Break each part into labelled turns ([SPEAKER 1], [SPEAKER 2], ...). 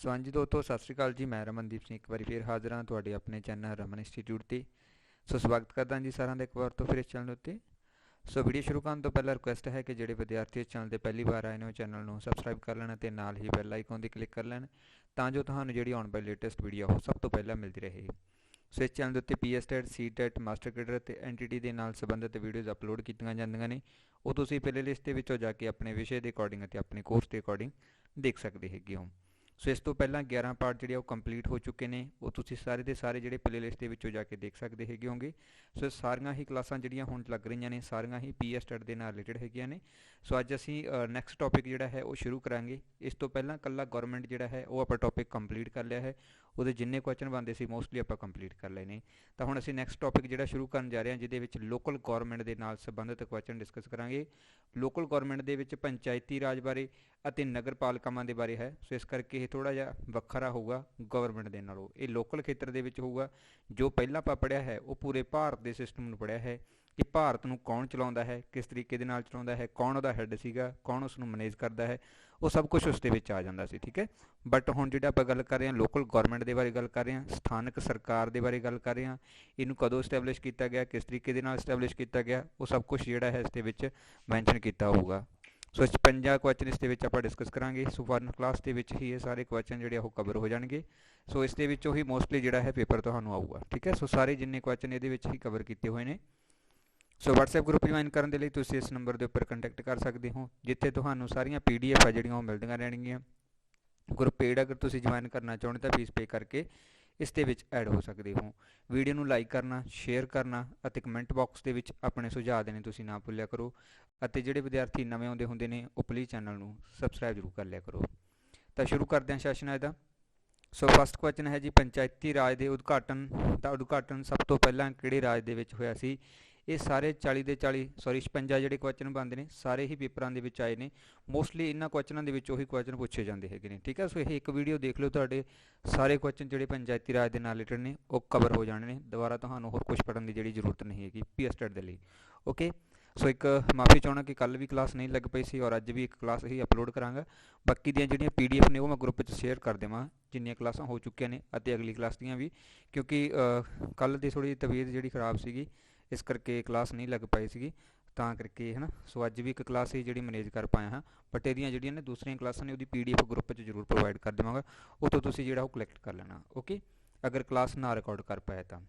[SPEAKER 1] ਸੋ ਹਾਂਜੀ ਦੋਸਤੋ, ਸਤਿ ਸ਼੍ਰੀ ਅਕਾਲ ਜੀ। ਮੈਂ ਰਮਨਦੀਪ ਸਿੰਘ ਇੱਕ ਵਾਰੀ ਫਿਰ ਹਾਜ਼ਰ ਹਾਂ ਤੁਹਾਡੇ ਆਪਣੇ ਚੈਨਲ ਰਮਨ ਇੰਸਟੀਚਿਊਟ 'ਤੇ। ਸੋ ਸਵਾਗਤ ਕਰਦਾ ਜੀ ਸਾਰਿਆਂ ਦਾ ਇੱਕ ਵਾਰ ਤੋਂ ਫਿਰ ਇਸ ਚੈਨਲ ਉੱਤੇ। ਸੋ ਵੀਡੀਓ ਸ਼ੁਰੂ ਕਰਨ ਤੋਂ ਪਹਿਲਾਂ ਰਿਕੁਐਸਟ ਹੈ ਕਿ ਜਿਹੜੇ ਵਿਦਿਆਰਥੀ ਇਸ ਚੈਨਲ 'ਤੇ ਪਹਿਲੀ ਵਾਰ ਆਏ ਨੇ ਉਹ ਚੈਨਲ ਨੂੰ ਸਬਸਕ੍ਰਾਈਬ ਕਰ ਲੈਣ ਅਤੇ ਨਾਲ ਹੀ ਬੈਲ ਆਈਕਨ 'ਤੇ ਕਲਿੱਕ ਕਰ ਲੈਣ, ਤਾਂ ਜੋ ਤੁਹਾਨੂੰ ਜਿਹੜੀ ਆਉਣ ਵਾਲੀ ਲੇਟੈਸਟ ਵੀਡੀਓ ਉਹ ਸਭ ਤੋਂ ਪਹਿਲਾਂ ਮਿਲਦੀ ਰਹੇ। ਸੋ ਇਸ ਚੈਨਲ ਦੇ ਉੱਤੇ PSTET, CTET, ਮਾਸਟਰ ਕੈਡਰ ਅਤੇ NTT ਦੇ ਨਾਲ ਸੰਬੰਧਿਤ ਵੀਡੀਓਜ਼ ਅਪਲੋਡ ਕੀਤੀਆਂ ਜਾਂਦੀਆਂ ਨੇ। ਉਹ ਤੁਸੀਂ ਪਲੇ ਲਿਸਟ ਦੇ ਵਿੱਚੋਂ ਜਾ ਕੇ ਆਪਣੇ ਵਿਸ਼ੇ ਦੇ ਅਕੋਰਡਿੰਗ ਅਤੇ ਆਪਣੇ ਕੋਰਸ ਦੇ ਅਕੋਰਡਿੰਗ ਦੇਖ ਸਕਦੇ ਹੈਗੇ ਹੋ। ਸੋ ਇਸ ਤੋਂ ਪਹਿਲਾਂ 11 ਪਾਰਟ ਜਿਹੜੇ ਉਹ ਕੰਪਲੀਟ ਹੋ ਚੁੱਕੇ ਨੇ, ਉਹ ਤੁਸੀਂ ਸਾਰੇ ਦੇ ਸਾਰੇ ਜਿਹੜੇ ਪਲੇ ਲਿਸਟ ਦੇ ਵਿੱਚੋਂ ਜਾ ਕੇ ਦੇਖ ਸਕਦੇ ਹੈਗੇ ਹੋਗੇ। ਸੋ ਸਾਰੀਆਂ ਹੀ ਕਲਾਸਾਂ ਜਿਹੜੀਆਂ ਹੁਣ ਲੱਗ ਰਹੀਆਂ ਨੇ ਸਾਰੀਆਂ ਹੀ PSTET ਦੇ ਨਾਲ ਰਿਲੇਟਡ ਹੈਗੀਆਂ ਨੇ। ਸੋ ਅੱਜ ਅਸੀਂ ਨੈਕਸਟ ਟੌਪਿਕ ਜਿਹੜਾ ਹੈ ਉਹ ਸ਼ੁਰੂ ਕਰਾਂਗੇ। ਇਸ ਤੋਂ ਪਹਿਲਾਂ ਇਕੱਲਾ ਗਵਰਨਮੈਂਟ ਜਿਹੜਾ ਹੈ ਉਹ ਆਪਾਂ ਟੌਪਿਕ ਕੰਪਲੀਟ ਕਰ ਲਿਆ ਹੈ, ਉਹਦੇ ਜਿੰਨੇ ਕੁਐਸਚਨ ਬਣਦੇ ਸੀ ਮੋਸਟਲੀ ਆਪਾਂ ਕੰਪਲੀਟ ਕਰ ਲਏ ਨੇ। ਤਾਂ ਹੁਣ ਅਸੀਂ ਨੈਕਸਟ ਟੌਪਿਕ ਜਿਹੜਾ ਸ਼ੁਰੂ ਕਰਨ ਜਾ ਰਹੇ ਹਾਂ, ਜਿਹਦੇ ਵਿੱਚ ਲੋਕਲ ਗੌਰਮੈਂਟ ਦੇ ਨਾਲ ਸੰਬੰਧਿਤ ਕੁਐਸਚਨ ਡਿਸਕਸ ਕਰਾਂਗੇ। ਲੋਕਲ ਗੌਰਮੈਂਟ ਦੇ ਵਿੱਚ ਪੰਚਾਇਤੀ ਰਾਜ ਬਾਰੇ ਅਤੇ ਨਗਰ ਪਾਲਿਕਾਵਾਂ ਦੇ ਬਾਰੇ ਹੈ। ਸੋ ਇਸ ਕਰਕੇ ਇਹ ਥੋੜ੍ਹਾ ਜਿਹਾ ਵੱਖਰਾ ਹੋਊਗਾ ਗਵਰਨਮੈਂਟ ਦੇ ਨਾਲੋਂ। ਇਹ ਲੋਕਲ ਖੇਤਰ ਦੇ ਵਿੱਚ ਹੋਊਗਾ। ਜੋ ਪਹਿਲਾਂ ਆਪਾਂ ਪੜ੍ਹਿਆ ਹੈ ਉਹ ਪੂਰੇ ਭਾਰਤ ਦੇ ਸਿਸਟਮ ਨੂੰ ਪੜ੍ਹਿਆ ਹੈ ਕਿ ਭਾਰਤ ਨੂੰ ਕੌਣ ਚਲਾਉਂਦਾ ਹੈ, ਕਿਸ ਤਰੀਕੇ ਦੇ ਨਾਲ ਚਲਾਉਂਦਾ ਹੈ, ਕੌਣ ਉਹਦਾ ਹੈੱਡ ਸੀਗਾ, ਕੌਣ ਉਸ ਨੂੰ ਮੈਨੇਜ ਕਰਦਾ ਹੈ, ਉਹ ਸਭ ਕੁਝ ਉਸ ਦੇ ਵਿੱਚ ਆ ਜਾਂਦਾ ਸੀ। ਠੀਕ ਹੈ, ਬਟ ਹੁਣ ਜਿਹੜਾ ਆਪਾਂ ਗੱਲ ਕਰ ਰਹੇ ਹਾਂ ਲੋਕਲ ਗੌਰਮੈਂਟ ਦੇ ਬਾਰੇ ਗੱਲ ਕਰ ਰਹੇ ਹਾਂ, ਸਥਾਨਕ ਸਰਕਾਰ ਦੇ ਬਾਰੇ ਗੱਲ ਕਰ ਰਹੇ ਹਾਂ। ਇਹਨੂੰ ਕਦੋਂ ਇਸਟੈਬਲਿਸ਼ ਕੀਤਾ ਗਿਆ, ਕਿਸ ਤਰੀਕੇ ਦੇ ਨਾਲ ਇਸਟੈਬਲਿਸ਼ ਕੀਤਾ ਗਿਆ, ਉਹ ਸਭ ਕੁਝ ਜਿਹੜਾ ਹੈ ਇਸ ਦੇ ਵਿੱਚ ਮੈਂਸ਼ਨ ਕੀਤਾ ਹੋਊਗਾ। ਸੋ 56 ਕੁਐਸਚਨ ਇਸ ਦੇ ਵਿੱਚ ਆਪਾਂ ਡਿਸਕਸ ਕਰਾਂਗੇ। ਸੋ 1 ਕਲਾਸ ਦੇ ਵਿੱਚ ਹੀ ਇਹ ਸਾਰੇ ਕੁਐਸਚਨ ਜਿਹੜੇ ਉਹ ਕਵਰ ਹੋ ਜਾਣਗੇ। ਸੋ ਇਸ ਦੇ ਵਿੱਚੋਂ ਹੀ ਮੋਸਟਲੀ ਜਿਹੜਾ ਹੈ ਪੇਪਰ ਤੁਹਾਨੂੰ ਆਊਗਾ। ਠੀਕ ਹੈ, ਸੋ ਸਾਰੇ ਜਿੰਨੇ ਕੁਐਸਚਨ ਇਹਦੇ ਵਿੱਚ ਹੀ ਕਵਰ ਕੀਤੇ ਹੋਏ ਨੇ। ਸੋ WhatsApp ਗਰੁੱਪ ਜੁਆਇਨ ਕਰਨ ਦੇ ਲਈ ਤੁਸੀਂ ਇਸ ਨੰਬਰ ਦੇ ਉੱਪਰ ਕੰਟੈਕਟ ਕਰ ਸਕਦੇ ਹੋ, ਜਿੱਥੇ ਤੁਹਾਨੂੰ ਸਾਰੀਆਂ PDF ਆ ਜਿਹੜੀਆਂ ਉਹ ਮਿਲਦੀਆਂ ਰਹਿਣਗੀਆਂ। ਗਰੁੱਪ ਪੇਡ ਅਗਰ ਤੁਸੀਂ ਜੁਆਇਨ ਕਰਨਾ ਚਾਹੁੰਦੇ ਤਾਂ ਫੀਸ ਪੇ ਕਰਕੇ ਇਸ ਦੇ ਵਿੱਚ ਐਡ ਹੋ ਸਕਦੇ ਹੋ। ਵੀਡੀਓ ਨੂੰ ਲਾਈਕ ਕਰਨਾ, ਸ਼ੇਅਰ ਕਰਨਾ ਅਤੇ ਕਮੈਂਟ ਬਾਕਸ ਦੇ ਵਿੱਚ ਆਪਣੇ ਸੁਝਾਅ ਦੇਣੇ ਤੁਸੀਂ ਨਾ ਭੁੱਲਿਆ ਕਰੋ। ਅਤੇ ਜਿਹੜੇ ਵਿਦਿਆਰਥੀ ਨਵੇਂ ਆਉਂਦੇ ਹੁੰਦੇ ਨੇ ਉਹ ਪਲੀਜ਼ ਚੈਨਲ ਨੂੰ ਸਬਸਕ੍ਰਾਈਬ ਜ਼ਰੂਰ ਕਰ ਲਿਆ ਕਰੋ। ਤਾਂ ਸ਼ੁਰੂ ਕਰਦੇ ਹਾਂ ਸੈਸ਼ਨ ਅੱਜ ਦਾ। ਸੋ ਫਸਟ ਕੁਐਸਚਨ ਹੈ ਜੀ, ਪੰਚਾਇਤੀ ਰਾਜ ਦੇ ਉਦਘਾਟਨ ਦਾ ਉਦਘਾਟਨ ਸਭ ਤੋਂ ਪਹਿਲਾਂ ਕਿਹੜੇ ਰਾਜ ਦੇ ਵਿੱਚ ਹੋਇਆ ਸੀ? ਇਹ ਸਾਰੇ 40 ਦੇ 40 56 ਜਿਹੜੇ ਕੁਐਸਚਨ ਬਣਦੇ ਨੇ ਸਾਰੇ ਹੀ ਪੇਪਰਾਂ ਦੇ ਵਿੱਚ ਆਏ ਨੇ। ਮੋਸਟਲੀ ਇਹਨਾਂ ਕੁਐਸਚਨਾਂ ਦੇ ਵਿੱਚ ਉਹੀ ਕੁਐਸਚਨ ਪੁੱਛੇ ਜਾਂਦੇ ਹੈਗੇ ਨੇ। ਠੀਕ ਹੈ, ਸੋ ਇਹ ਇੱਕ ਵੀਡੀਓ ਦੇਖ ਲਿਓ, ਤੁਹਾਡੇ ਸਾਰੇ ਕੁਐਸਚਨ ਜਿਹੜੇ ਪੰਚਾਇਤੀ ਰਾਜ ਦੇ ਨਾਲ ਰਿਲੇਟਡ ਨੇ ਉਹ ਕਵਰ ਹੋ ਜਾਣੇ ਨੇ। ਦੁਬਾਰਾ ਤੁਹਾਨੂੰ ਹੋਰ ਕੁਝ ਪੜ੍ਹਨ ਦੀ ਜਿਹੜੀ ਜ਼ਰੂਰਤ ਨਹੀਂ ਹੈਗੀ PSTET ਦੇ ਲਈ। ਓਕੇ, ਸੋ ਇੱਕ ਮਾਫੀ ਚਾਹੁੰਦਾ ਕਿ ਕੱਲ੍ਹ ਵੀ ਕਲਾਸ ਨਹੀਂ ਲੱਗ ਪਈ ਸੀ ਔਰ ਅੱਜ ਵੀ ਇੱਕ ਕਲਾਸ ਹੀ ਅਪਲੋਡ ਕਰਾਂਗਾ। ਬਾਕੀ ਦੀਆਂ ਜਿਹੜੀਆਂ PDF ਨੇ ਉਹ ਮੈਂ ਗਰੁੱਪ 'ਚ ਸ਼ੇਅਰ ਕਰ ਦੇਵਾਂ ਜਿੰਨੀਆਂ ਕਲਾਸਾਂ ਹੋ ਚੁੱਕੀਆਂ ਨੇ, ਅਤੇ ਅਗਲੀ ਕਲਾਸ ਦੀਆਂ ਵੀ, ਕਿਉਂਕਿ ਕੱਲ੍ਹ ਦੀ ਥੋੜ੍ਹੀ ਤਬੀਅਤ ਜਿਹੜੀ ਖ਼ਰਾਬ ਸੀਗੀ ਇਸ ਕਰਕੇ ਕਲਾਸ ਨਹੀਂ ਲੱਗ ਪਾਈ ਸੀਗੀ, ਤਾਂ ਕਰਕੇ ਹੈ ਨਾ। ਸੋ ਅੱਜ ਵੀ ਇੱਕ ਕਲਾਸ ਹੀ ਜਿਹੜੀ ਮੈਨੇਜ ਕਰ ਪਾਇਆ ਹਾਂ, ਬਟ ਇਹਦੀਆਂ ਜਿਹੜੀਆਂ ਨੇ ਦੂਸਰੀਆਂ ਕਲਾਸਾਂ ਨੇ ਉਹਦੀ PDF ਗਰੁੱਪ 'ਚ ਜ਼ਰੂਰ ਪ੍ਰੋਵਾਈਡ ਕਰ ਦੇਵਾਂਗਾ, ਉੱਥੋਂ ਤੁਸੀਂ ਜਿਹੜਾ ਉਹ ਕਲੈਕਟ ਕਰ ਲੈਣਾ। ਓਕੇ, ਅਗਰ ਕਲਾਸ ਨਾ ਰਿਕਾਰਡ ਕਰ ਪਾਇਆ ਤਾਂ।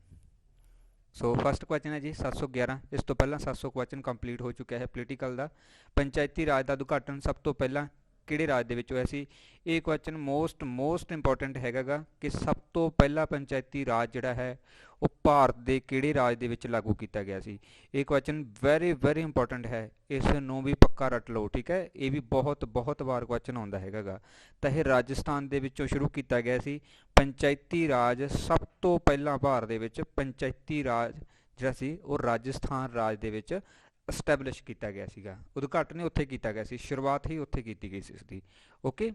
[SPEAKER 1] ਸੋ ਫਸਟ ਕੁਐਸਚਨ ਹੈ ਜੀ 711। ਇਸ ਤੋਂ ਪਹਿਲਾਂ 700 ਕੁਐਸਚਨ ਕੰਪਲੀਟ ਹੋ ਚੁੱਕਿਆ ਹੈ ਪੋਲੀਟੀਕਲ ਦਾ। ਪੰਚਾਇਤੀ ਰਾਜ ਦਾ ਉਦਘਾਟਨ ਸਭ ਤੋਂ ਪਹਿਲਾਂ ਕਿਹੜੇ ਰਾਜ ਦੇ ਵਿੱਚ ਹੋਇਆ ਸੀ? ਇਹ ਕੁਐਸਚਨ ਮੋਸਟ ਇੰਪੋਰਟੈਂਟ ਹੈਗਾ ਗਾ ਕਿ ਸਭ ਤੋਂ ਪਹਿਲਾ ਪੰਚਾਇਤੀ ਰਾਜ ਜਿਹੜਾ ਹੈ ਉਹ ਭਾਰਤ ਦੇ ਕਿਹੜੇ ਰਾਜ ਦੇ ਵਿੱਚ ਲਾਗੂ ਕੀਤਾ ਗਿਆ ਸੀ? ਇਹ ਕੁਐਸਚਨ ਵੈਰੀ ਇੰਪੋਰਟੈਂਟ ਹੈ, ਇਸ ਨੂੰ ਵੀ ਪੱਕਾ ਰੱਟ ਲਓ। ਠੀਕ ਹੈ, ਇਹ ਵੀ ਬਹੁਤ ਵਾਰ ਕੁਐਸਚਨ ਆਉਂਦਾ ਹੈਗਾ ਗਾ। ਤਾਂ ਇਹ ਰਾਜਸਥਾਨ ਦੇ ਵਿੱਚੋਂ ਸ਼ੁਰੂ ਕੀਤਾ ਗਿਆ ਸੀ ਪੰਚਾਇਤੀ ਰਾਜ। ਸਭ ਤੋਂ ਪਹਿਲਾਂ ਭਾਰਤ ਦੇ ਵਿੱਚ ਪੰਚਾਇਤੀ ਰਾਜ ਜਿਹੜਾ ਸੀ ਉਹ ਰਾਜਸਥਾਨ ਰਾਜ ਦੇ ਵਿੱਚ ਐਸਟੈਬਲਿਸ਼ ਕੀਤਾ ਗਿਆ ਸੀਗਾ। ਉਦਘਾਟਨ ਹੀ ਉੱਥੇ ਕੀਤਾ ਗਿਆ ਸੀ, ਸ਼ੁਰੂਆਤ ਹੀ ਉੱਥੇ ਕੀਤੀ ਗਈ ਸੀ ਇਸ ਦੀ। ਓਕੇ,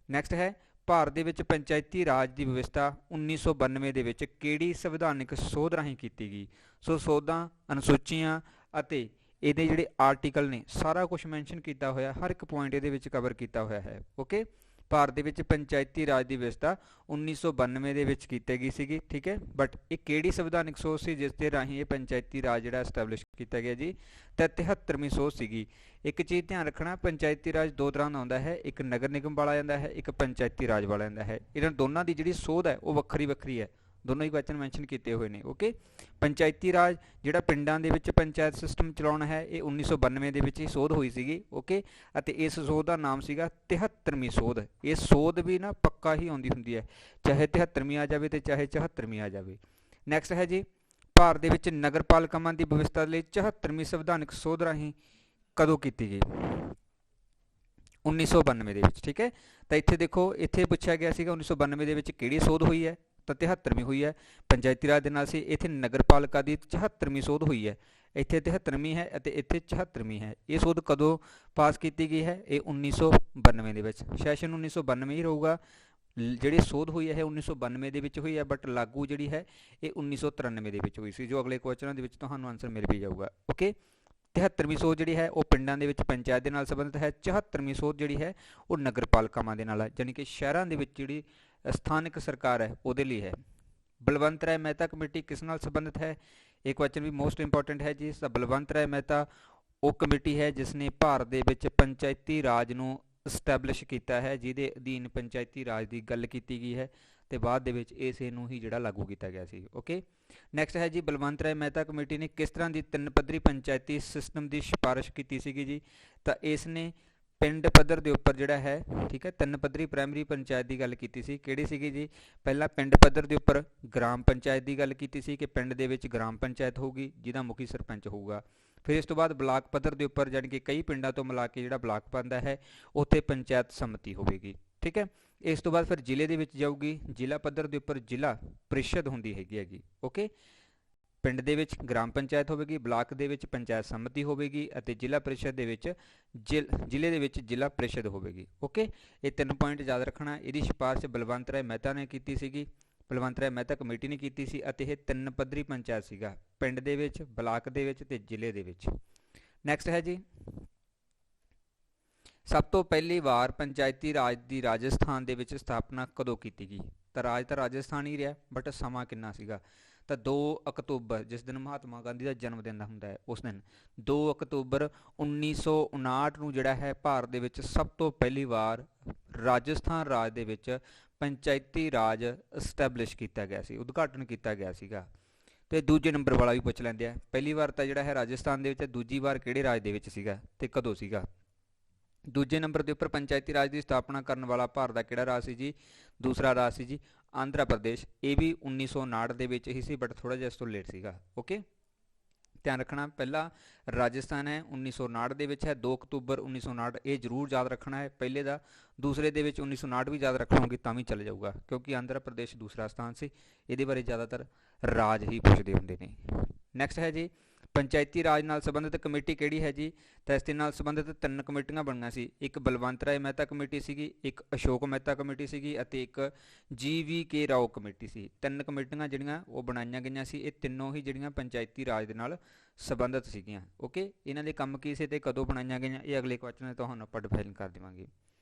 [SPEAKER 1] ਨੈਕਸਟ ਹੈ ਭਾਰਤ ਦੇ ਵਿੱਚ ਪੰਚਾਇਤੀ ਰਾਜ ਦੀ ਵਿਵਸਥਾ 1992 ਦੇ ਵਿੱਚ ਕਿਹੜੀ ਸੰਵਿਧਾਨਕ ਸੋਧ ਰਾਹੀਂ ਕੀਤੀ ਗਈ? ਸੋ ਸੋਧਾਂ, ਅਨੁਸੂਚੀਆਂ ਅਤੇ ਇਹਦੇ ਜਿਹੜੇ ਆਰਟੀਕਲ ਨੇ ਸਾਰਾ ਕੁਝ ਮੈਂਸ਼ਨ ਕੀਤਾ ਹੋਇਆ, ਹਰ ਇੱਕ ਪੁਆਇੰਟ ਇਹਦੇ ਵਿੱਚ ਕਵਰ ਕੀਤਾ ਹੋਇਆ ਹੈ। ਓਕੇ, ਭਾਰਤ ਦੇ ਵਿੱਚ ਪੰਚਾਇਤੀ ਰਾਜ ਦੀ ਵਿਵਸਥਾ 1992 ਦੇ ਵਿੱਚ ਕੀਤੀ ਗਈ ਸੀਗੀ। ਠੀਕ ਹੈ, ਬਟ ਇਹ ਕਿਹੜੀ ਸੰਵਿਧਾਨਕ ਸੋਧ ਸੀ ਜਿਸ ਦੇ ਰਾਹੀਂ ਇਹ ਪੰਚਾਇਤੀ ਰਾਜ ਜਿਹੜਾ ਐਸਟੈਬਲਿਸ਼ ਕੀਤਾ ਗਿਆ ਜੀ? ਤਾਂ 73ਵੀਂ ਸੋਧ ਸੀਗੀ। ਇੱਕ ਚੀਜ਼ ਧਿਆਨ ਰੱਖਣਾ, ਪੰਚਾਇਤੀ ਰਾਜ ਦੋ ਤਰ੍ਹਾਂ ਦਾ ਆਉਂਦਾ ਹੈ, ਇੱਕ ਨਗਰ ਨਿਗਮ ਵਾਲਾ ਜਾਂਦਾ ਹੈ, ਇੱਕ ਪੰਚਾਇਤੀ ਰਾਜ ਵਾਲਾ ਜਾਂਦਾ ਹੈ। ਇਹਨਾਂ ਦੋਨਾਂ ਦੀ ਜਿਹੜੀ ਸੋਧ ਹੈ ਉਹ ਵੱਖਰੀ ਹੈ, ਦੋਨੋਂ ਹੀ ਕੁਐਸਚਨ ਮੈਂਸ਼ਨ ਕੀਤੇ ਹੋਏ ਨੇ। ਓਕੇ, ਪੰਚਾਇਤੀ ਰਾਜ ਜਿਹੜਾ ਪਿੰਡਾਂ ਦੇ ਵਿੱਚ ਪੰਚਾਇਤ ਸਿਸਟਮ ਚਲਾਉਣਾ ਹੈ ਇਹ 1992 ਦੇ ਵਿੱਚ ਹੀ ਸੋਧ ਹੋਈ ਸੀਗੀ। ਓਕੇ, ਅਤੇ ਇਸ ਸੋਧ ਦਾ ਨਾਮ ਸੀਗਾ 73ਵੀਂ ਸੋਧ। ਇਹ ਸੋਧ ਵੀ ਨਾ ਪੱਕਾ ਹੀ ਆਉਂਦੀ ਹੁੰਦੀ ਹੈ, ਚਾਹੇ 73ਵੀਂ ਆ ਜਾਵੇ ਤੇ ਚਾਹੇ 74ਵੀਂ ਆ ਜਾਵੇ। ਨੈਕਸਟ ਹੈ ਜੀ, ਭਾਰਤ ਦੇ ਵਿੱਚ ਨਗਰ ਪਾਲਿਕਾਵਾਂ ਦੀ ਵਿਵਸਥਾ ਲਈ 74ਵੀਂ ਸੰਵਿਧਾਨਕ ਸੋਧ ਰਾਹੀਂ ਕਦੋਂ ਕੀਤੀ ਗਈ? 1992 ਦੇ ਵਿੱਚ। ਠੀਕ ਹੈ, ਤਾਂ ਇੱਥੇ ਦੇਖੋ, ਇੱਥੇ ਪੁੱਛਿਆ ਗਿਆ ਸੀਗਾ 1992 ਦੇ ਵਿੱਚ ਕਿਹੜੀ ਸੋਧ ਹੋਈ ਹੈ, ਤਾਂ 73ਵੀਂ ਹੋਈ ਹੈ। ਪੰਚਾਇਤੀ ਰਾਜ ਦੇ ਨਾਲ ਸੀ, ਇੱਥੇ ਨਗਰ ਪਾਲਿਕਾ ਦੀ 74ਵੀਂ ਸੋਧ ਹੋਈ ਹੈ। ਇੱਥੇ 73ਵੀਂ ਹੈ ਅਤੇ ਇੱਥੇ 74ਵੀਂ ਹੈ। ਇਹ ਸੋਧ ਕਦੋਂ ਪਾਸ ਕੀਤੀ ਗਈ ਹੈ? ਇਹ 1992 ਦੇ ਵਿੱਚ। ਸੈਸ਼ਨ 1992 ਹੀ ਰਹੂਗਾ। ਜਿਹੜੀ ਸੋਧ ਹੋਈ ਹੈ ਇਹ 1992 ਦੇ ਵਿੱਚ ਹੋਈ ਹੈ, ਬਟ ਲਾਗੂ ਜਿਹੜੀ ਹੈ ਇਹ 1993 ਦੇ ਵਿੱਚ ਹੋਈ ਸੀ, ਜੋ ਅਗਲੇ ਕੁਐਸਚਨਾਂ ਦੇ ਵਿੱਚ ਤੁਹਾਨੂੰ ਆਨਸਰ ਮਿਲ ਵੀ ਜਾਊਗਾ। ਓਕੇ, 73ਵੀਂ ਸੋਧ ਜਿਹੜੀ ਹੈ ਉਹ ਪਿੰਡਾਂ ਦੇ ਵਿੱਚ ਪੰਚਾਇਤ ਦੇ ਨਾਲ ਸੰਬੰਧਿਤ ਹੈ। 74ਵੀਂ ਸੋਧ ਜਿਹੜੀ ਹੈ ਉਹ ਨਗਰਪਾਲਿਕਾਵਾਂ ਦੇ ਨਾਲ ਹੈ, ਜਾਣੀ ਕਿ ਸ਼ਹਿਰਾਂ ਦੇ ਵਿੱਚ ਜਿਹੜੀ ਸਥਾਨਕ ਸਰਕਾਰ ਹੈ ਉਹਦੇ ਲਈ ਹੈ। ਬਲਵੰਤ ਰਾਏ ਮਹਿਤਾ ਕਮੇਟੀ ਕਿਸ ਨਾਲ ਸੰਬੰਧਿਤ ਹੈ? ਇਹ ਕੁਐਸਚਨ ਵੀ ਮੋਸਟ ਇੰਪੋਰਟੈਂਟ ਹੈ ਜੀ। ਬਲਵੰਤ ਰਾਏ ਮਹਿਤਾ ਉਹ ਕਮੇਟੀ ਹੈ ਜਿਸ ਨੇ ਭਾਰਤ ਦੇ ਵਿੱਚ ਪੰਚਾਇਤੀ ਰਾਜ ਨੂੰ ਇਸਟੈਬਲਿਸ਼ ਕੀਤਾ ਹੈ, ਜਿਹਦੇ ਅਧੀਨ ਪੰਚਾਇਤੀ ਰਾਜ ਦੀ ਗੱਲ ਕੀਤੀ ਗਈ ਹੈ ਤੇ ਬਾਅਦ ਦੇ ਵਿੱਚ ਇਸੇ ਨੂੰ ਹੀ ਜਿਹੜਾ ਲਾਗੂ ਕੀਤਾ ਗਿਆ ਸੀ। ਓਕੇ, ਨੈਕਸਟ ਹੈ ਜੀ, ਬਲਵੰਤ ਰਾਏ ਮਹਿਤਾ ਕਮੇਟੀ ਨੇ ਕਿਸ ਤਰ੍ਹਾਂ ਦੀ 3 ਪੱਧਰੀ ਪੰਚਾਇਤੀ ਸਿਸਟਮ ਦੀ ਸਿਫਾਰਿਸ਼ ਕੀਤੀ ਸੀਗੀ ਜੀ? ਤਾਂ ਇਸ ਨੇ ਪਿੰਡ ਪੱਧਰ ਦੇ ਉੱਪਰ ਜਿਹੜਾ ਹੈ, ਠੀਕ ਹੈ, 3 ਪੱਧਰੀ ਪ੍ਰਾਇਮਰੀ ਪੰਚਾਇਤ ਦੀ ਗੱਲ ਕੀਤੀ ਸੀ। ਕਿਹੜੀ ਸੀਗੀ ਜੀ? ਪਹਿਲਾਂ ਪਿੰਡ ਪੱਧਰ ਦੇ ਉੱਪਰ ਗ੍ਰਾਮ ਪੰਚਾਇਤ ਦੀ ਗੱਲ ਕੀਤੀ ਸੀ ਕਿ ਪਿੰਡ ਦੇ ਵਿੱਚ ਗ੍ਰਾਮ ਪੰਚਾਇਤ ਹੋਊਗੀ ਜਿਹਦਾ ਮੁਖੀ ਸਰਪੰਚ ਹੋਊਗਾ। ਫਿਰ ਇਸ ਤੋਂ ਬਾਅਦ ਬਲਾਕ ਪੱਧਰ ਦੇ ਉੱਪਰ, ਜਾਣੀ ਕਿ ਕਈ ਪਿੰਡਾਂ ਤੋਂ ਮਿਲਾ ਕੇ ਜਿਹੜਾ ਬਲਾਕ ਬਣਦਾ ਹੈ ਉੱਥੇ ਪੰਚਾਇਤ ਸਮਿਤੀ ਹੋਵੇਗੀ। ਠੀਕ ਹੈ, ਇਸ ਤੋਂ ਬਾਅਦ ਫਿਰ ਜ਼ਿਲ੍ਹੇ ਦੇ ਵਿੱਚ ਜਾਊਗੀ, ਜ਼ਿਲ੍ਹਾ ਪੱਧਰ ਦੇ ਉੱਪਰ ਜ਼ਿਲ੍ਹਾ ਪ੍ਰੀਸ਼ਦ ਹੁੰਦੀ ਹੈਗੀ। ਓਕੇ, ਪਿੰਡ ਦੇ ਵਿੱਚ ਗ੍ਰਾਮ ਪੰਚਾਇਤ ਹੋਵੇਗੀ, ਬਲਾਕ ਦੇ ਵਿੱਚ ਪੰਚਾਇਤ ਸਮਿਤੀ ਹੋਵੇਗੀ ਅਤੇ ਜ਼ਿਲ੍ਹਾ ਪ੍ਰੀਸ਼ਦ ਦੇ ਵਿੱਚ ਜ਼ਿਲ੍ਹੇ ਦੇ ਵਿੱਚ ਜ਼ਿਲ੍ਹਾ ਪ੍ਰੀਸ਼ਦ ਹੋਵੇਗੀ। ਓਕੇ, ਇਹ 3 ਪੁਆਇੰਟ ਯਾਦ ਰੱਖਣਾ। ਇਹਦੀ ਸਿਫਾਰਿਸ਼ ਬਲਵੰਤ ਰਾਏ ਮਹਿਤਾ ਨੇ ਕੀਤੀ ਸੀਗੀ, ਬਲਵੰਤ ਰਾਏ ਮਹਿਤਾ ਕਮੇਟੀ ਨੇ ਕੀਤੀ ਸੀ ਅਤੇ ਇਹ 3 ਪੱਧਰੀ ਪੰਚਾਇਤ ਸੀਗਾ, ਪਿੰਡ ਦੇ ਵਿੱਚ, ਬਲਾਕ ਦੇ ਵਿੱਚ ਤੇ ਜ਼ਿਲ੍ਹੇ ਦੇ ਵਿੱਚ। ਨੈਕਸਟ ਹੈ ਜੀ, ਸਭ ਤੋਂ ਪਹਿਲੀ ਵਾਰ ਪੰਚਾਇਤੀ ਰਾਜ ਦੀ ਰਾਜਸਥਾਨ ਦੇ ਵਿੱਚ ਸਥਾਪਨਾ ਕਦੋਂ ਕੀਤੀ ਗਈ? ਤਾਂ ਰਾਜ ਤਾਂ ਰਾਜਸਥਾਨ ਹੀ ਰਿਹਾ, ਬਟ ਸਮਾਂ ਕਿੰਨਾ ਸੀਗਾ? ਤਾਂ 2 ਅਕਤੂਬਰ, ਜਿਸ ਦਿਨ ਮਹਾਤਮਾ ਗਾਂਧੀ ਦਾ ਜਨਮ ਦਿਨ ਹੁੰਦਾ ਹੈ ਉਸ ਦਿਨ 2 ਅਕਤੂਬਰ 1959 ਨੂੰ ਜਿਹੜਾ ਹੈ ਭਾਰਤ ਦੇ ਵਿੱਚ ਸਭ ਤੋਂ ਪਹਿਲੀ ਵਾਰ ਰਾਜਸਥਾਨ ਰਾਜ ਦੇ ਵਿੱਚ ਪੰਚਾਇਤੀ ਰਾਜ ਇਸਟੈਬਲਿਸ਼ ਕੀਤਾ ਗਿਆ ਸੀ, ਉਦਘਾਟਨ ਕੀਤਾ ਗਿਆ ਸੀਗਾ। ਤੇ ਦੂਜੇ ਨੰਬਰ ਵਾਲਾ ਵੀ ਪੁੱਛ ਲੈਂਦੇ ਆ, ਪਹਿਲੀ ਵਾਰ ਤਾਂ ਜਿਹੜਾ ਹੈ ਰਾਜਸਥਾਨ ਦੇ ਵਿੱਚ, ਦੂਜੀ ਵਾਰ ਕਿਹੜੇ ਰਾਜ ਦੇ ਵਿੱਚ ਸੀਗਾ ਤੇ ਕਦੋਂ ਸੀਗਾ? ਦੂਜੇ ਨੰਬਰ ਦੇ ਉੱਪਰ ਪੰਚਾਇਤੀ ਰਾਜ ਦੀ ਸਥਾਪਨਾ ਕਰਨ ਵਾਲਾ ਭਾਰਤ ਦਾ ਕਿਹੜਾ ਰਾਜ ਸੀ ਜੀ? ਦੂਸਰਾ ਰਾਜ ਸੀ ਜੀ ਆਂਧਰਾ ਪ੍ਰਦੇਸ਼। ਇਹ ਵੀ 1959 ਦੇ ਵਿੱਚ ਹੀ ਸੀ, ਬਟ ਥੋੜ੍ਹਾ ਜਿਹਾ ਇਸ ਤੋਂ ਲੇਟ ਸੀਗਾ। ਓਕੇ, ਧਿਆਨ ਰੱਖਣਾ, ਪਹਿਲਾ ਰਾਜਸਥਾਨ ਹੈ 1959 ਦੇ ਵਿੱਚ ਹੈ, 2 ਅਕਤੂਬਰ 1959, ਇਹ ਜ਼ਰੂਰ ਯਾਦ ਰੱਖਣਾ ਹੈ ਪਹਿਲੇ ਦਾ। ਦੂਸਰੇ ਦੇ ਵਿੱਚ 1959 ਵੀ ਯਾਦ ਰੱਖੋਗੇ ਤਾਂ ਵੀ ਚੱਲ ਜਾਊਗਾ, ਕਿਉਂਕਿ ਆਂਧਰਾ ਪ੍ਰਦੇਸ਼ ਦੂਸਰਾ ਸਥਾਨ ਸੀ। ਇਹਦੇ ਬਾਰੇ ਜ਼ਿਆਦਾਤਰ ਰਾਜ ਹੀ ਪੁੱਛਦੇ ਹੁੰਦੇ ਨੇ। ਨੈਕਸਟ ਹੈ ਜੀ, ਪੰਚਾਇਤੀ ਰਾਜ ਨਾਲ ਸੰਬੰਧਿਤ ਕਮੇਟੀ ਕਿਹੜੀ ਹੈ ਜੀ? ਤਾਂ ਇਸ ਦੇ ਨਾਲ ਸੰਬੰਧਿਤ 3 ਕਮੇਟੀਆਂ ਬਣੀਆਂ ਸੀ। ਇੱਕ ਬਲਵੰਤ ਰਾਏ ਮਹਿਤਾ ਕਮੇਟੀ ਸੀਗੀ, ਇੱਕ ਅਸ਼ੋਕ ਮਹਿਤਾ ਕਮੇਟੀ ਸੀਗੀ ਅਤੇ ਇੱਕ GVK ਰਾਓ ਕਮੇਟੀ ਸੀ। 3 ਕਮੇਟੀਆਂ ਜਿਹੜੀਆਂ ਉਹ ਬਣਾਈਆਂ ਗਈਆਂ ਸੀ। ਇਹ ਤਿੰਨੋਂ ਹੀ ਜਿਹੜੀਆਂ ਪੰਚਾਇਤੀ ਰਾਜ ਦੇ ਨਾਲ ਸੰਬੰਧਿਤ ਸੀਗੀਆਂ। ਓਕੇ, ਇਹਨਾਂ ਦੇ ਕੰਮ ਕੀ ਸੀ ਤੇ ਕਦੋਂ ਬਣਾਈਆਂ ਗਈਆਂ, ਇਹ ਅਗਲੇ ਕੁਐਸਚਨ ਨੇ ਤੁਹਾਨੂੰ ਆਪਾਂ ਡਿਫਾਈਨ ਕਰ ਦੇਵਾਂਗੇ।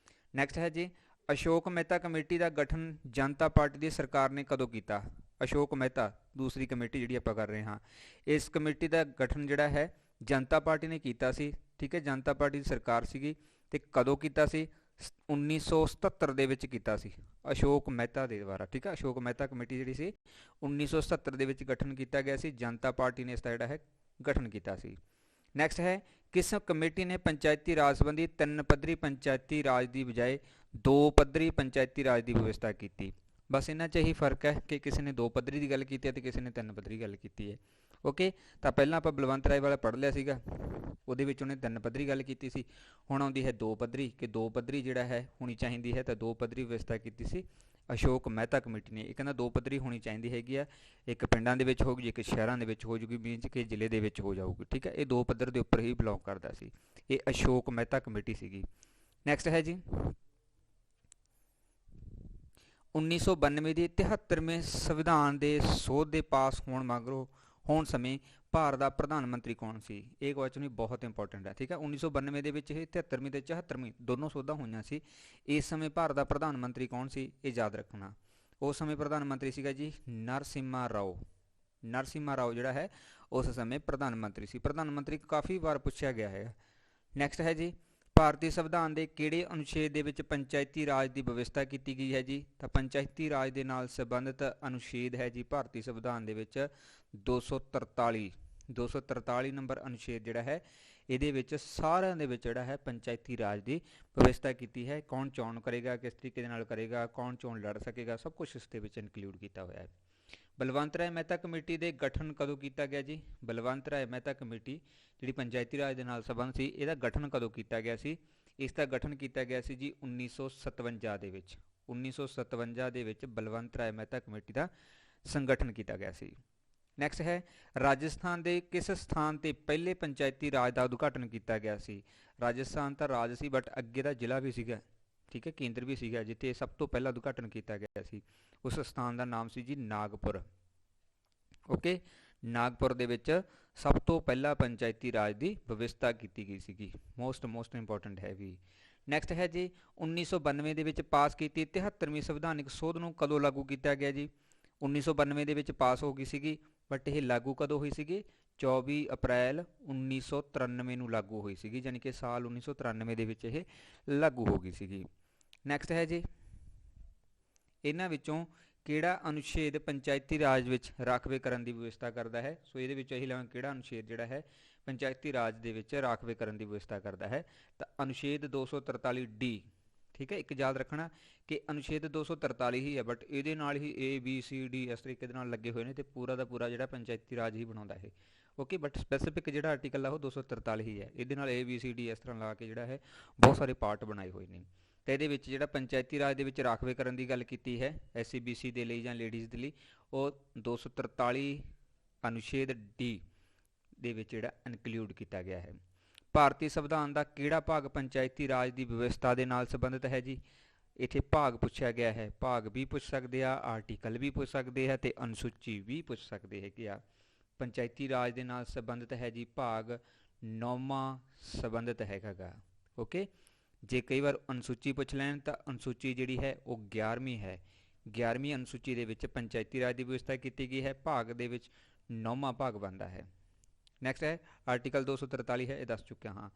[SPEAKER 1] ਨੈਕਸਟ ਹੈ ਜੀ, ਅਸ਼ੋਕ ਮਹਿਤਾ ਕਮੇਟੀ ਦਾ ਗਠਨ ਜਨਤਾ ਪਾਰਟੀ ਦੀ ਸਰਕਾਰ ਨੇ ਕਦੋਂ ਕੀਤਾ? ਅਸ਼ੋਕ ਮਹਿਤਾ ਦੂਸਰੀ ਕਮੇਟੀ ਜਿਹੜੀ ਆਪਾਂ ਕਰ ਰਹੇ ਹਾਂ, ਇਸ ਕਮੇਟੀ ਦਾ ਗਠਨ ਜਿਹੜਾ ਹੈ ਜਨਤਾ ਪਾਰਟੀ ਨੇ ਕੀਤਾ ਸੀ। ਠੀਕ ਹੈ, ਜਨਤਾ ਪਾਰਟੀ ਦੀ ਸਰਕਾਰ ਸੀਗੀ ਤੇ ਕਦੋਂ ਕੀਤਾ ਸੀ? 1977 ਦੇ ਵਿੱਚ ਕੀਤਾ ਸੀ ਅਸ਼ੋਕ ਮਹਿਤਾ ਦੇ ਦੁਆਰਾ। ਠੀਕ ਹੈ, ਅਸ਼ੋਕ ਮਹਿਤਾ ਕਮੇਟੀ ਜਿਹੜੀ ਸੀ 1977 ਦੇ ਵਿੱਚ ਗਠਨ ਕੀਤਾ ਗਿਆ ਸੀ, ਜਨਤਾ ਪਾਰਟੀ ਨੇ ਇਸ ਦਾ ਜਿਹੜਾ ਹੈ ਗਠਨ ਕੀਤਾ ਸੀ। ਨੈਕਸਟ ਹੈ, ਕਿਸ ਕਮੇਟੀ ਨੇ ਪੰਚਾਇਤੀ ਰਾਜ ਸੰਬੰਧੀ 3 ਪੱਧਰੀ ਪੰਚਾਇਤੀ ਰਾਜ ਦੀ ਬਜਾਏ 2 ਪੱਧਰੀ ਪੰਚਾਇਤੀ ਰਾਜ ਦੀ ਵਿਵਸਥਾ ਕੀਤੀ? ਬਸ ਇਹਨਾਂ 'ਚ ਇਹੀ ਫਰਕ ਹੈ ਕਿ ਕਿਸੇ ਨੇ 2 ਪੱਧਰੀ ਦੀ ਗੱਲ ਕੀਤੀ ਹੈ ਤੇ ਕਿਸੇ ਨੇ 3 ਪੱਧਰੀ ਗੱਲ ਕੀਤੀ ਹੈ। ਓਕੇ, ਤਾਂ ਪਹਿਲਾਂ ਆਪਾਂ ਬਲਵੰਤ ਰਾਏ ਵਾਲਾ ਪੜ੍ਹ ਲਿਆ ਸੀਗਾ, ਉਹਦੇ ਵਿੱਚ ਉਹਨੇ 3 ਪੱਧਰੀ ਗੱਲ ਕੀਤੀ ਸੀ। ਹੁਣ ਆਉਂਦੀ ਹੈ 2 ਪੱਧਰੀ, ਕਿ 2 ਪੱਧਰੀ ਜਿਹੜਾ ਹੈ ਹੋਣੀ ਚਾਹੀਦੀ ਹੈ, ਤਾਂ 2 ਪੱਧਰੀ ਵਿਵਸਥਾ ਕੀਤੀ ਸੀ ਅਸ਼ੋਕ ਮਹਿਤਾ ਕਮੇਟੀ ਨੇ। ਇਹ ਕਹਿੰਦਾ 2 ਪੱਧਰੀ ਹੋਣੀ ਚਾਹੀਦੀ ਹੈਗੀ ਆ, ਇੱਕ ਪਿੰਡਾਂ ਦੇ ਵਿੱਚ ਹੋਊਗੀ, ਇੱਕ ਸ਼ਹਿਰਾਂ ਦੇ ਵਿੱਚ ਹੋ ਜੂਗੀ, ਮੀਨਜ਼ ਕਿ ਜ਼ਿਲ੍ਹੇ ਦੇ ਵਿੱਚ ਹੋ ਜਾਊਗੀ। ਠੀਕ ਹੈ, ਇਹ 2 ਪੱਧਰ ਦੇ ਉੱਪਰ ਹੀ ਬਿਲੋਂਗ ਕਰਦਾ ਸੀ, ਇਹ ਅਸ਼ੋਕ ਮਹਿਤਾ ਕਮੇਟੀ ਸੀਗੀ। ਨੈਕਸਟ ਹੈ ਜੀ, 1992 ਦੀ 73ਵੇਂ ਸੰਵਿਧਾਨ ਦੇ ਸੋਧ ਦੇ ਪਾਸ ਹੋਣ ਸਮੇਂ ਭਾਰਤ ਦਾ ਪ੍ਰਧਾਨ ਮੰਤਰੀ ਕੌਣ ਸੀ? ਇਹ ਕੁਐਸਚਨ ਵੀ ਬਹੁਤ ਇੰਪੋਰਟੈਂਟ ਹੈ। ਠੀਕ ਹੈ, 1992 ਦੇ ਵਿੱਚ ਇਹ 73ਵੀਂ ਤੇ 74ਵੀਂ ਦੋਨੋਂ ਸੋਧਾਂ ਹੋਈਆਂ ਸੀ। ਇਸ ਸਮੇਂ ਭਾਰਤ ਦਾ ਪ੍ਰਧਾਨ ਮੰਤਰੀ ਕੌਣ ਸੀ? ਇਹ ਯਾਦ ਰੱਖਣਾ। ਉਸ ਸਮੇਂ ਪ੍ਰਧਾਨ ਮੰਤਰੀ ਸੀਗਾ ਜੀ ਨਰਸਿਮਹਾ ਰਾਓ। ਨਰਸਿਮਹਾ ਰਾਓ ਜਿਹੜਾ ਹੈ ਉਸ ਸਮੇਂ ਪ੍ਰਧਾਨ ਮੰਤਰੀ ਸੀ। ਪ੍ਰਧਾਨ ਮੰਤਰੀ ਕਾਫੀ ਵਾਰ ਪੁੱਛਿਆ ਗਿਆ ਹੈ। ਨੈਕਸਟ ਹੈ ਜੀ, ਭਾਰਤੀ ਸੰਵਿਧਾਨ ਦੇ ਕਿਹੜੇ ਅਨੁਛੇਦ ਦੇ ਵਿੱਚ ਪੰਚਾਇਤੀ ਰਾਜ ਦੀ ਵਿਵਸਥਾ ਕੀਤੀ ਗਈ ਹੈ ਜੀ? ਤਾਂ ਪੰਚਾਇਤੀ ਰਾਜ ਦੇ ਨਾਲ ਸੰਬੰਧਿਤ ਅਨੁਛੇਦ ਹੈ ਜੀ ਭਾਰਤੀ ਸੰਵਿਧਾਨ ਦੇ ਵਿੱਚ 243 ਨੰਬਰ ਅਨੁਛੇਦ ਜਿਹੜਾ ਹੈ, ਇਹਦੇ ਵਿੱਚ ਸਾਰਿਆਂ ਦੇ ਵਿੱਚ ਜਿਹੜਾ ਹੈ ਪੰਚਾਇਤੀ ਰਾਜ ਦੀ ਵਿਵਸਥਾ ਕੀਤੀ ਹੈ। ਕੌਣ ਚੋਣ ਕਰੇਗਾ, ਕਿਸ ਤਰੀਕੇ ਦੇ ਨਾਲ ਕਰੇਗਾ, ਕੌਣ ਚੋਣ ਲੜ ਸਕੇਗਾ, ਸਭ ਕੁਝ ਇਸ ਦੇ ਵਿੱਚ ਇਨਕਲੂਡ ਕੀਤਾ ਹੋਇਆ ਹੈ। ਬਲਵੰਤ ਰਾਏ ਮਹਿਤਾ ਕਮੇਟੀ ਦੇ ਗਠਨ ਕਦੋਂ ਕੀਤਾ ਗਿਆ ਜੀ? ਬਲਵੰਤ ਰਾਏ ਮਹਿਤਾ ਕਮੇਟੀ ਜਿਹੜੀ ਪੰਚਾਇਤੀ ਰਾਜ ਦੇ ਨਾਲ ਸੰਬੰਧ ਸੀ, ਇਹਦਾ ਗਠਨ ਕਦੋਂ ਕੀਤਾ ਗਿਆ ਸੀ? ਇਸ ਦਾ ਗਠਨ ਕੀਤਾ ਗਿਆ ਸੀ ਜੀ 1957 ਦੇ ਵਿੱਚ। 1957 ਦੇ ਵਿੱਚ ਬਲਵੰਤ ਰਾਏ ਮਹਿਤਾ ਕਮੇਟੀ ਦਾ ਸੰਗਠਨ ਕੀਤਾ ਗਿਆ ਸੀ। ਨੈਕਸਟ ਹੈ, ਰਾਜਸਥਾਨ ਦੇ ਕਿਸ ਸਥਾਨ ਤੇ ਪਹਿਲੇ ਪੰਚਾਇਤੀ ਰਾਜ ਦਾ ਉਦਘਾਟਨ ਕੀਤਾ ਗਿਆ ਸੀ? ਰਾਜਸਥਾਨ ਤਾਂ ਰਾਜ ਸੀ, ਬਟ ਅੱਗੇ ਦਾ ਜ਼ਿਲ੍ਹਾ ਵੀ ਸੀਗਾ। ਠੀਕ ਹੈ, ਕੇਂਦਰ ਵੀ ਸੀਗਾ ਜਿੱਥੇ ਸਭ ਤੋਂ ਪਹਿਲਾਂ ਉਦਘਾਟਨ ਕੀਤਾ ਗਿਆ ਸੀ। ਉਸ ਸਥਾਨ ਦਾ ਨਾਮ ਸੀ ਜੀ ਨਾਗਪੁਰ। ਓਕੇ, ਨਾਗਪੁਰ ਦੇ ਵਿੱਚ ਸਭ ਤੋਂ ਪਹਿਲਾਂ ਪੰਚਾਇਤੀ ਰਾਜ ਦੀ ਵਿਵਸਥਾ ਕੀਤੀ ਗਈ ਸੀਗੀ। ਮੋਸਟ ਇੰਪੋਰਟੈਂਟ ਹੈ ਵੀ। ਨੈਕਸਟ ਹੈ ਜੀ 1992 ਦੇ ਵਿੱਚ ਪਾਸ ਕੀਤੀ 73ਵੀਂ ਸੰਵਿਧਾਨਿਕ ਸੋਧ ਨੂੰ ਕਦੋਂ ਲਾਗੂ ਕੀਤਾ ਗਿਆ ਜੀ? 1992 ਦੇ ਵਿੱਚ ਪਾਸ ਹੋ ਗਈ ਸੀਗੀ, ਬਟ ਇਹ ਲਾਗੂ ਕਦੋਂ ਹੋਈ ਸੀਗੀ? 24 ਅਪ੍ਰੈਲ 1993 ਨੂੰ ਲਾਗੂ ਹੋਈ ਸੀਗੀ, ਯਾਨੀ ਕਿ ਸਾਲ 1993 ਦੇ ਵਿੱਚ ਇਹ ਲਾਗੂ ਹੋ ਗਈ ਸੀਗੀ। ਨੈਕਸਟ ਹੈ ਜੀ ਇਹਨਾਂ ਵਿੱਚੋਂ ਕਿਹੜਾ ਅਨੁਛੇਦ ਪੰਚਾਇਤੀ ਰਾਜ ਵਿੱਚ ਰਾਖਵੇ ਕਰਨ ਦੀ ਵਿਵਸਥਾ ਕਰਦਾ ਹੈ? ਸੋ ਇਹਦੇ ਵਿੱਚ ਇਹੀ ਲਵਾਂਗੇ ਕਿਹੜਾ ਅਨੁਛੇਦ ਜਿਹੜਾ ਹੈ ਪੰਚਾਇਤੀ ਰਾਜ ਦੇ ਵਿੱਚ ਰਾਖਵੇ ਕਰਨ ਦੀ ਵਿਵਸਥਾ ਕਰਦਾ ਹੈ, ਤਾਂ ਅਨੁਛੇਦ 243D। ਠੀਕ ਹੈ, ਇੱਕ ਯਾਦ ਰੱਖਣਾ ਕਿ ਅਨੁਛੇਦ 243 ਹੀ ਹੈ, ਬਟ ਇਹਦੇ ਨਾਲ ਹੀ ABCD ਇਸ ਤਰੀਕੇ ਦੇ ਨਾਲ ਲੱਗੇ ਹੋਏ ਨੇ ਅਤੇ ਪੂਰਾ ਦਾ ਪੂਰਾ ਜਿਹੜਾ ਪੰਚਾਇਤੀ ਰਾਜ ਹੀ ਬਣਾਉਂਦਾ ਹੈ। ਓਕੇ, ਬਟ ਸਪੈਸੀਫਿਕ ਜਿਹੜਾ ਆਰਟੀਕਲ ਆ ਉਹ 243 ਹੀ ਹੈ। ਇਹਦੇ ਨਾਲ ABCD ਇਸ ਤਰ੍ਹਾਂ ਲਾ ਕੇ ਜਿਹੜਾ ਹੈ ਬਹੁਤ ਸਾਰੇ ਪਾਰਟ ਬਣਾਏ ਹੋਏ ਨੇ। ਅਤੇ ਇਹਦੇ ਵਿੱਚ ਜਿਹੜਾ ਪੰਚਾਇਤੀ ਰਾਜ ਦੇ ਵਿੱਚ ਰਾਖਵੇ ਕਰਨ ਦੀ ਗੱਲ ਕੀਤੀ ਹੈ SCBC ਦੇ ਲਈ ਜਾਂ ਲੇਡੀਜ਼ ਦੇ ਲਈ, ਉਹ 243 ਅਨੁਛੇਦ D ਦੇ ਵਿੱਚ ਜਿਹੜਾ ਇਨਕਲੂਡ ਕੀਤਾ ਗਿਆ ਹੈ। ਭਾਰਤੀ ਸੰਵਿਧਾਨ ਦਾ ਕਿਹੜਾ ਭਾਗ ਪੰਚਾਇਤੀ ਰਾਜ ਦੀ ਵਿਵਸਥਾ ਦੇ ਨਾਲ ਸੰਬੰਧਿਤ ਹੈ ਜੀ? ਇੱਥੇ ਭਾਗ ਪੁੱਛਿਆ ਗਿਆ ਹੈ, ਭਾਗ ਵੀ ਪੁੱਛ ਸਕਦੇ ਆ, ਆਰਟੀਕਲ ਵੀ ਪੁੱਛ ਸਕਦੇ ਆ ਅਤੇ ਅਨੁਸੂਚੀ ਵੀ ਪੁੱਛ ਸਕਦੇ ਹੈਗੇ ਆ। ਪੰਚਾਇਤੀ ਰਾਜ ਦੇ ਨਾਲ ਸੰਬੰਧਿਤ ਹੈ ਜੀ ਭਾਗ 9ਵਾਂ ਸੰਬੰਧਿਤ ਹੈਗਾ ਗਾ। ਓਕੇ, ਜੇ ਕਈ ਵਾਰ ਅਨੁਸੂਚੀ ਪੁੱਛ ਲੈਣ ਤਾਂ ਅਨੁਸੂਚੀ ਜਿਹੜੀ ਹੈ ਉਹ 11ਵੀਂ ਹੈ। 11ਵੀਂ ਅਨੁਸੂਚੀ ਦੇ ਵਿੱਚ ਪੰਚਾਇਤੀ ਰਾਜ ਦੀ ਵਿਵਸਥਾ ਕੀਤੀ ਗਈ ਹੈ, ਭਾਗ ਦੇ ਵਿੱਚ 9ਵਾਂ ਭਾਗ ਬਣਦਾ ਹੈ। ਨੈਕਸਟ ਹੈ ਆਰਟੀਕਲ 243 ਹੈ, ਇਹ ਦੱਸ ਚੁੱਕਿਆ ਹਾਂ।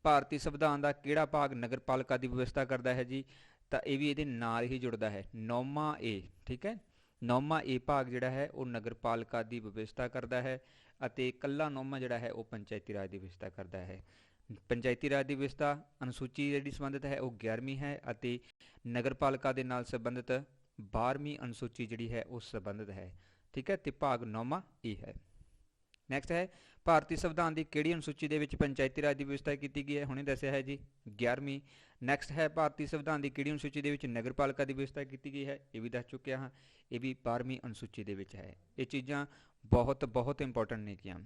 [SPEAKER 1] ਭਾਰਤੀ ਸੰਵਿਧਾਨ ਦਾ ਕਿਹੜਾ ਭਾਗ ਨਗਰਪਾਲਿਕਾ ਦੀ ਵਿਵਸਥਾ ਕਰਦਾ ਹੈ ਜੀ? ਤਾਂ ਇਹ ਵੀ ਇਹਦੇ ਨਾਲ ਹੀ ਜੁੜਦਾ ਹੈ, 9ਵਾਂ A। ਠੀਕ ਹੈ, 9ਵਾਂ A ਭਾਗ ਜਿਹੜਾ ਹੈ ਉਹ ਨਗਰਪਾਲਿਕਾ ਦੀ ਵਿਵਸਥਾ ਕਰਦਾ ਹੈ ਅਤੇ ਇਕੱਲਾ 9ਵਾਂ ਜਿਹੜਾ ਹੈ ਉਹ ਪੰਚਾਇਤੀ ਰਾਜ ਦੀ ਵਿਵਸਥਾ ਕਰਦਾ ਹੈ। ਪੰਚਾਇਤੀ ਰਾਜ ਦੀ ਵਿਵਸਥਾ ਅਨੁਸੂਚੀ ਜਿਹੜੀ ਸੰਬੰਧਿਤ ਹੈ ਉਹ 11ਵੀਂ ਹੈ ਅਤੇ ਨਗਰਪਾਲਿਕਾ ਦੇ ਨਾਲ ਸੰਬੰਧਿਤ 12ਵੀਂ ਅਨੁਸੂਚੀ ਜਿਹੜੀ ਹੈ ਉਹ ਸੰਬੰਧਿਤ ਹੈ। ਠੀਕ ਹੈ, ਅਤੇ ਭਾਗ 9ਵਾਂ A ਹੈ। ਨੈਕਸਟ ਹੈ ਭਾਰਤੀ ਸੰਵਿਧਾਨ ਦੀ ਕਿਹੜੀ ਅਨੁਸੂਚੀ ਦੇ ਵਿੱਚ ਪੰਚਾਇਤੀ ਰਾਜ ਦੀ ਵਿਵਸਥਾ ਕੀਤੀ ਗਈ ਹੈ? ਹੁਣੇ ਦੱਸਿਆ ਹੈ ਜੀ 11ਵੀਂ। ਨੈਕਸਟ ਹੈ ਭਾਰਤੀ ਸੰਵਿਧਾਨ ਦੀ ਕਿਹੜੀ ਅਨੁਸੂਚੀ ਦੇ ਵਿੱਚ ਨਗਰਪਾਲਿਕਾ ਦੀ ਵਿਵਸਥਾ ਕੀਤੀ ਗਈ ਹੈ? ਇਹ ਵੀ ਦੱਸ ਚੁੱਕਿਆ ਹਾਂ, ਇਹ ਵੀ 12ਵੀਂ ਅਨੁਸੂਚੀ ਦੇ ਵਿੱਚ ਹੈ। ਇਹ ਚੀਜ਼ਾਂ ਬਹੁਤ ਇੰਪੋਰਟੈਂਟ ਨੇ ਕੀਆਂ।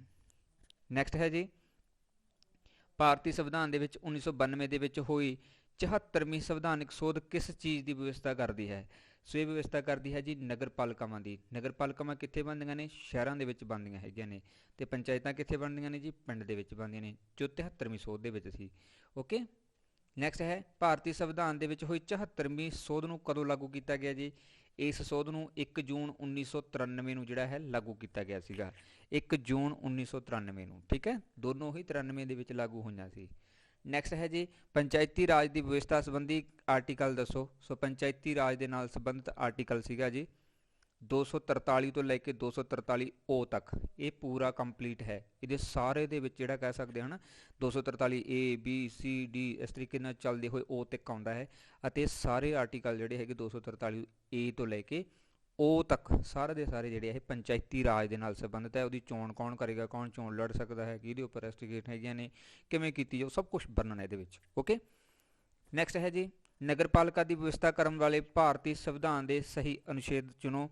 [SPEAKER 1] ਨੈਕਸਟ ਹੈ ਜੀ ਭਾਰਤੀ ਸੰਵਿਧਾਨ ਦੇ ਵਿੱਚ 1992 ਦੇ ਵਿੱਚ ਹੋਈ 74ਵੀਂ ਸੰਵਿਧਾਨਿਕ ਸੋਧ ਕਿਸ ਚੀਜ਼ ਦੀ ਵਿਵਸਥਾ ਕਰਦੀ ਹੈ? ਸੋ ਇਹ ਵਿਵਸਥਾ ਕਰਦੀ ਹੈ ਜੀ ਨਗਰਪਾਲਿਕਾਵਾਂ ਦੀ। ਨਗਰਪਾਲਿਕਾਵਾਂ ਕਿੱਥੇ ਬਣਦੀਆਂ ਨੇ? ਸ਼ਹਿਰਾਂ ਦੇ ਵਿੱਚ ਬਣਦੀਆਂ ਹੈਗੀਆਂ ਨੇ। ਅਤੇ ਪੰਚਾਇਤਾਂ ਕਿੱਥੇ ਬਣਦੀਆਂ ਨੇ ਜੀ? ਪਿੰਡ ਦੇ ਵਿੱਚ ਬਣਦੀਆਂ ਨੇ, ਜੋ 73ਵੀਂ ਸੋਧ ਦੇ ਵਿੱਚ ਸੀ। ਓਕੇ, ਨੈਕਸਟ ਹੈ ਭਾਰਤੀ ਸੰਵਿਧਾਨ ਦੇ ਵਿੱਚ ਹੋਈ 74ਵੀਂ ਸੋਧ ਨੂੰ ਕਦੋਂ ਲਾਗੂ ਕੀਤਾ ਗਿਆ ਜੀ? ਇਸ ਸੋਧ ਨੂੰ 1 ਜੂਨ 1993 ਨੂੰ ਜਿਹੜਾ ਹੈ ਲਾਗੂ ਕੀਤਾ ਗਿਆ ਸੀਗਾ, 1 ਜੂਨ 1993 ਨੂੰ। ਠੀਕ ਹੈ, ਦੋਨੋਂ ਹੀ 93 ਦੇ ਵਿੱਚ ਲਾਗੂ ਹੋਈਆਂ ਸੀ। ਨੈਕਸਟ ਹੈ ਜੀ ਪੰਚਾਇਤੀ ਰਾਜ ਦੀ ਵਿਵਸਥਾ ਸੰਬੰਧੀ ਆਰਟੀਕਲ ਦੱਸੋ। ਸੋ ਪੰਚਾਇਤੀ ਰਾਜ ਦੇ ਨਾਲ ਸੰਬੰਧਿਤ ਆਰਟੀਕਲ ਸੀਗਾ ਜੀ 243 ਤੋਂ ਲੈ ਕੇ 243O ਤੱਕ। ਇਹ ਪੂਰਾ ਕੰਪਲੀਟ ਹੈ, ਇਹਦੇ ਸਾਰੇ ਦੇ ਵਿੱਚ ਜਿਹੜਾ ਕਹਿ ਸਕਦੇ ਹਨ 243A B C D ਇਸ ਤਰੀਕੇ ਨਾਲ ਚੱਲਦੇ ਹੋਏ O ਤੱਕ ਆਉਂਦਾ ਹੈ ਅਤੇ ਸਾਰੇ ਆਰਟੀਕਲ ਜਿਹੜੇ ਹੈਗੇ 243A ਤੋਂ ਲੈ ਕੇ O ਤੱਕ ਸਾਰੇ ਦੇ ਸਾਰੇ ਜਿਹੜੇ ਇਹ ਪੰਚਾਇਤੀ ਰਾਜ ਦੇ ਨਾਲ ਸੰਬੰਧਿਤ ਹੈ। ਉਹਦੀ ਚੋਣ ਕੌਣ ਕਰੇਗਾ, ਕੌਣ ਚੋਣ ਲੜ ਸਕਦਾ ਹੈ, ਕਿਹਦੇ ਉੱਪਰ ਰੈਸਟ੍ਰਿਕੇਟ ਹੈਗੀਆਂ ਨੇ, ਕਿਵੇਂ ਕੀਤੀ ਜਾਊ, ਸਭ ਕੁਝ ਵਰਣਨ ਹੈ ਇਹਦੇ ਵਿੱਚ। ਓਕੇ, ਨੈਕਸਟ ਹੈ ਜੀ ਨਗਰਪਾਲਿਕਾ ਦੀ ਵਿਵਸਥਾ ਕਰਨ ਵਾਲੇ ਭਾਰਤੀ ਸੰਵਿਧਾਨ ਦੇ ਸਹੀ ਅਨੁਛੇਦ ਚੁਣੋ।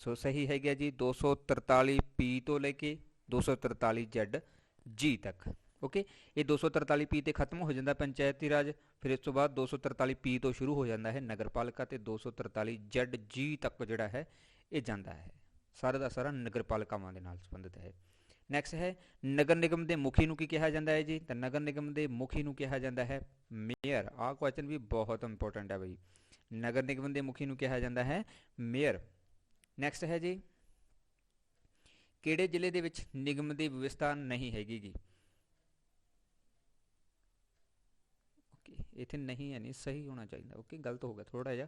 [SPEAKER 1] ਸੋ ਸਹੀ ਹੈਗਾ ਜੀ 243P ਤੋਂ ਲੈ ਕੇ 243ZG ਤੱਕ। ਓਕੇ, ਇਹ 243P ਤੇ ਖਤਮ ਹੋ ਜਾਂਦਾ ਪੰਚਾਇਤੀ ਰਾਜ, ਫਿਰ ਇਸ ਤੋਂ ਬਾਅਦ 243P ਤੋਂ ਸ਼ੁਰੂ ਹੋ ਜਾਂਦਾ ਹੈ ਨਗਰਪਾਲਿਕਾ ਅਤੇ 243ZG ਤੱਕ ਜਿਹੜਾ ਹੈ ਇਹ ਜਾਂਦਾ ਹੈ। ਸਾਰਾ ਦਾ ਸਾਰਾ ਨਗਰਪਾਲਿਕਾਵਾਂ ਦੇ ਨਾਲ ਸੰਬੰਧਿਤ ਹੈ। ਨੈਕਸਟ ਹੈ ਨਗਰ ਨਿਗਮ ਦੇ ਮੁਖੀ ਨੂੰ ਕੀ ਕਿਹਾ ਜਾਂਦਾ ਹੈ ਜੀ? ਤਾਂ ਨਗਰ ਨਿਗਮ ਦੇ ਮੁਖੀ ਨੂੰ ਕਿਹਾ ਜਾਂਦਾ ਹੈ ਮੇਅਰ। ਆਹ ਕੁਐਸਚਨ ਵੀ ਬਹੁਤ ਇੰਪੋਰਟੈਂਟ ਹੈ ਬਈ। ਨਗਰ ਨਿਗਮ ਦੇ ਮੁਖੀ ਨੂੰ ਕਿਹਾ ਜਾਂਦਾ ਹੈ ਮੇਅਰ। ਨੈਕਸਟ ਹੈ ਜੀ ਕਿਹੜੇ ਜ਼ਿਲ੍ਹੇ ਦੇ ਵਿੱਚ ਨਿਗਮ ਦੀ ਵਿਵਸਥਾ ਨਹੀਂ ਹੈਗੀ ਗੀ? ਓਕੇ, ਇੱਥੇ ਨਹੀਂ ਹੈ, ਨਹੀਂ ਸਹੀ ਹੋਣਾ ਚਾਹੀਦਾ। ਓਕੇ, ਗਲਤ ਹੋ ਗਿਆ ਥੋੜ੍ਹਾ ਜਿਹਾ,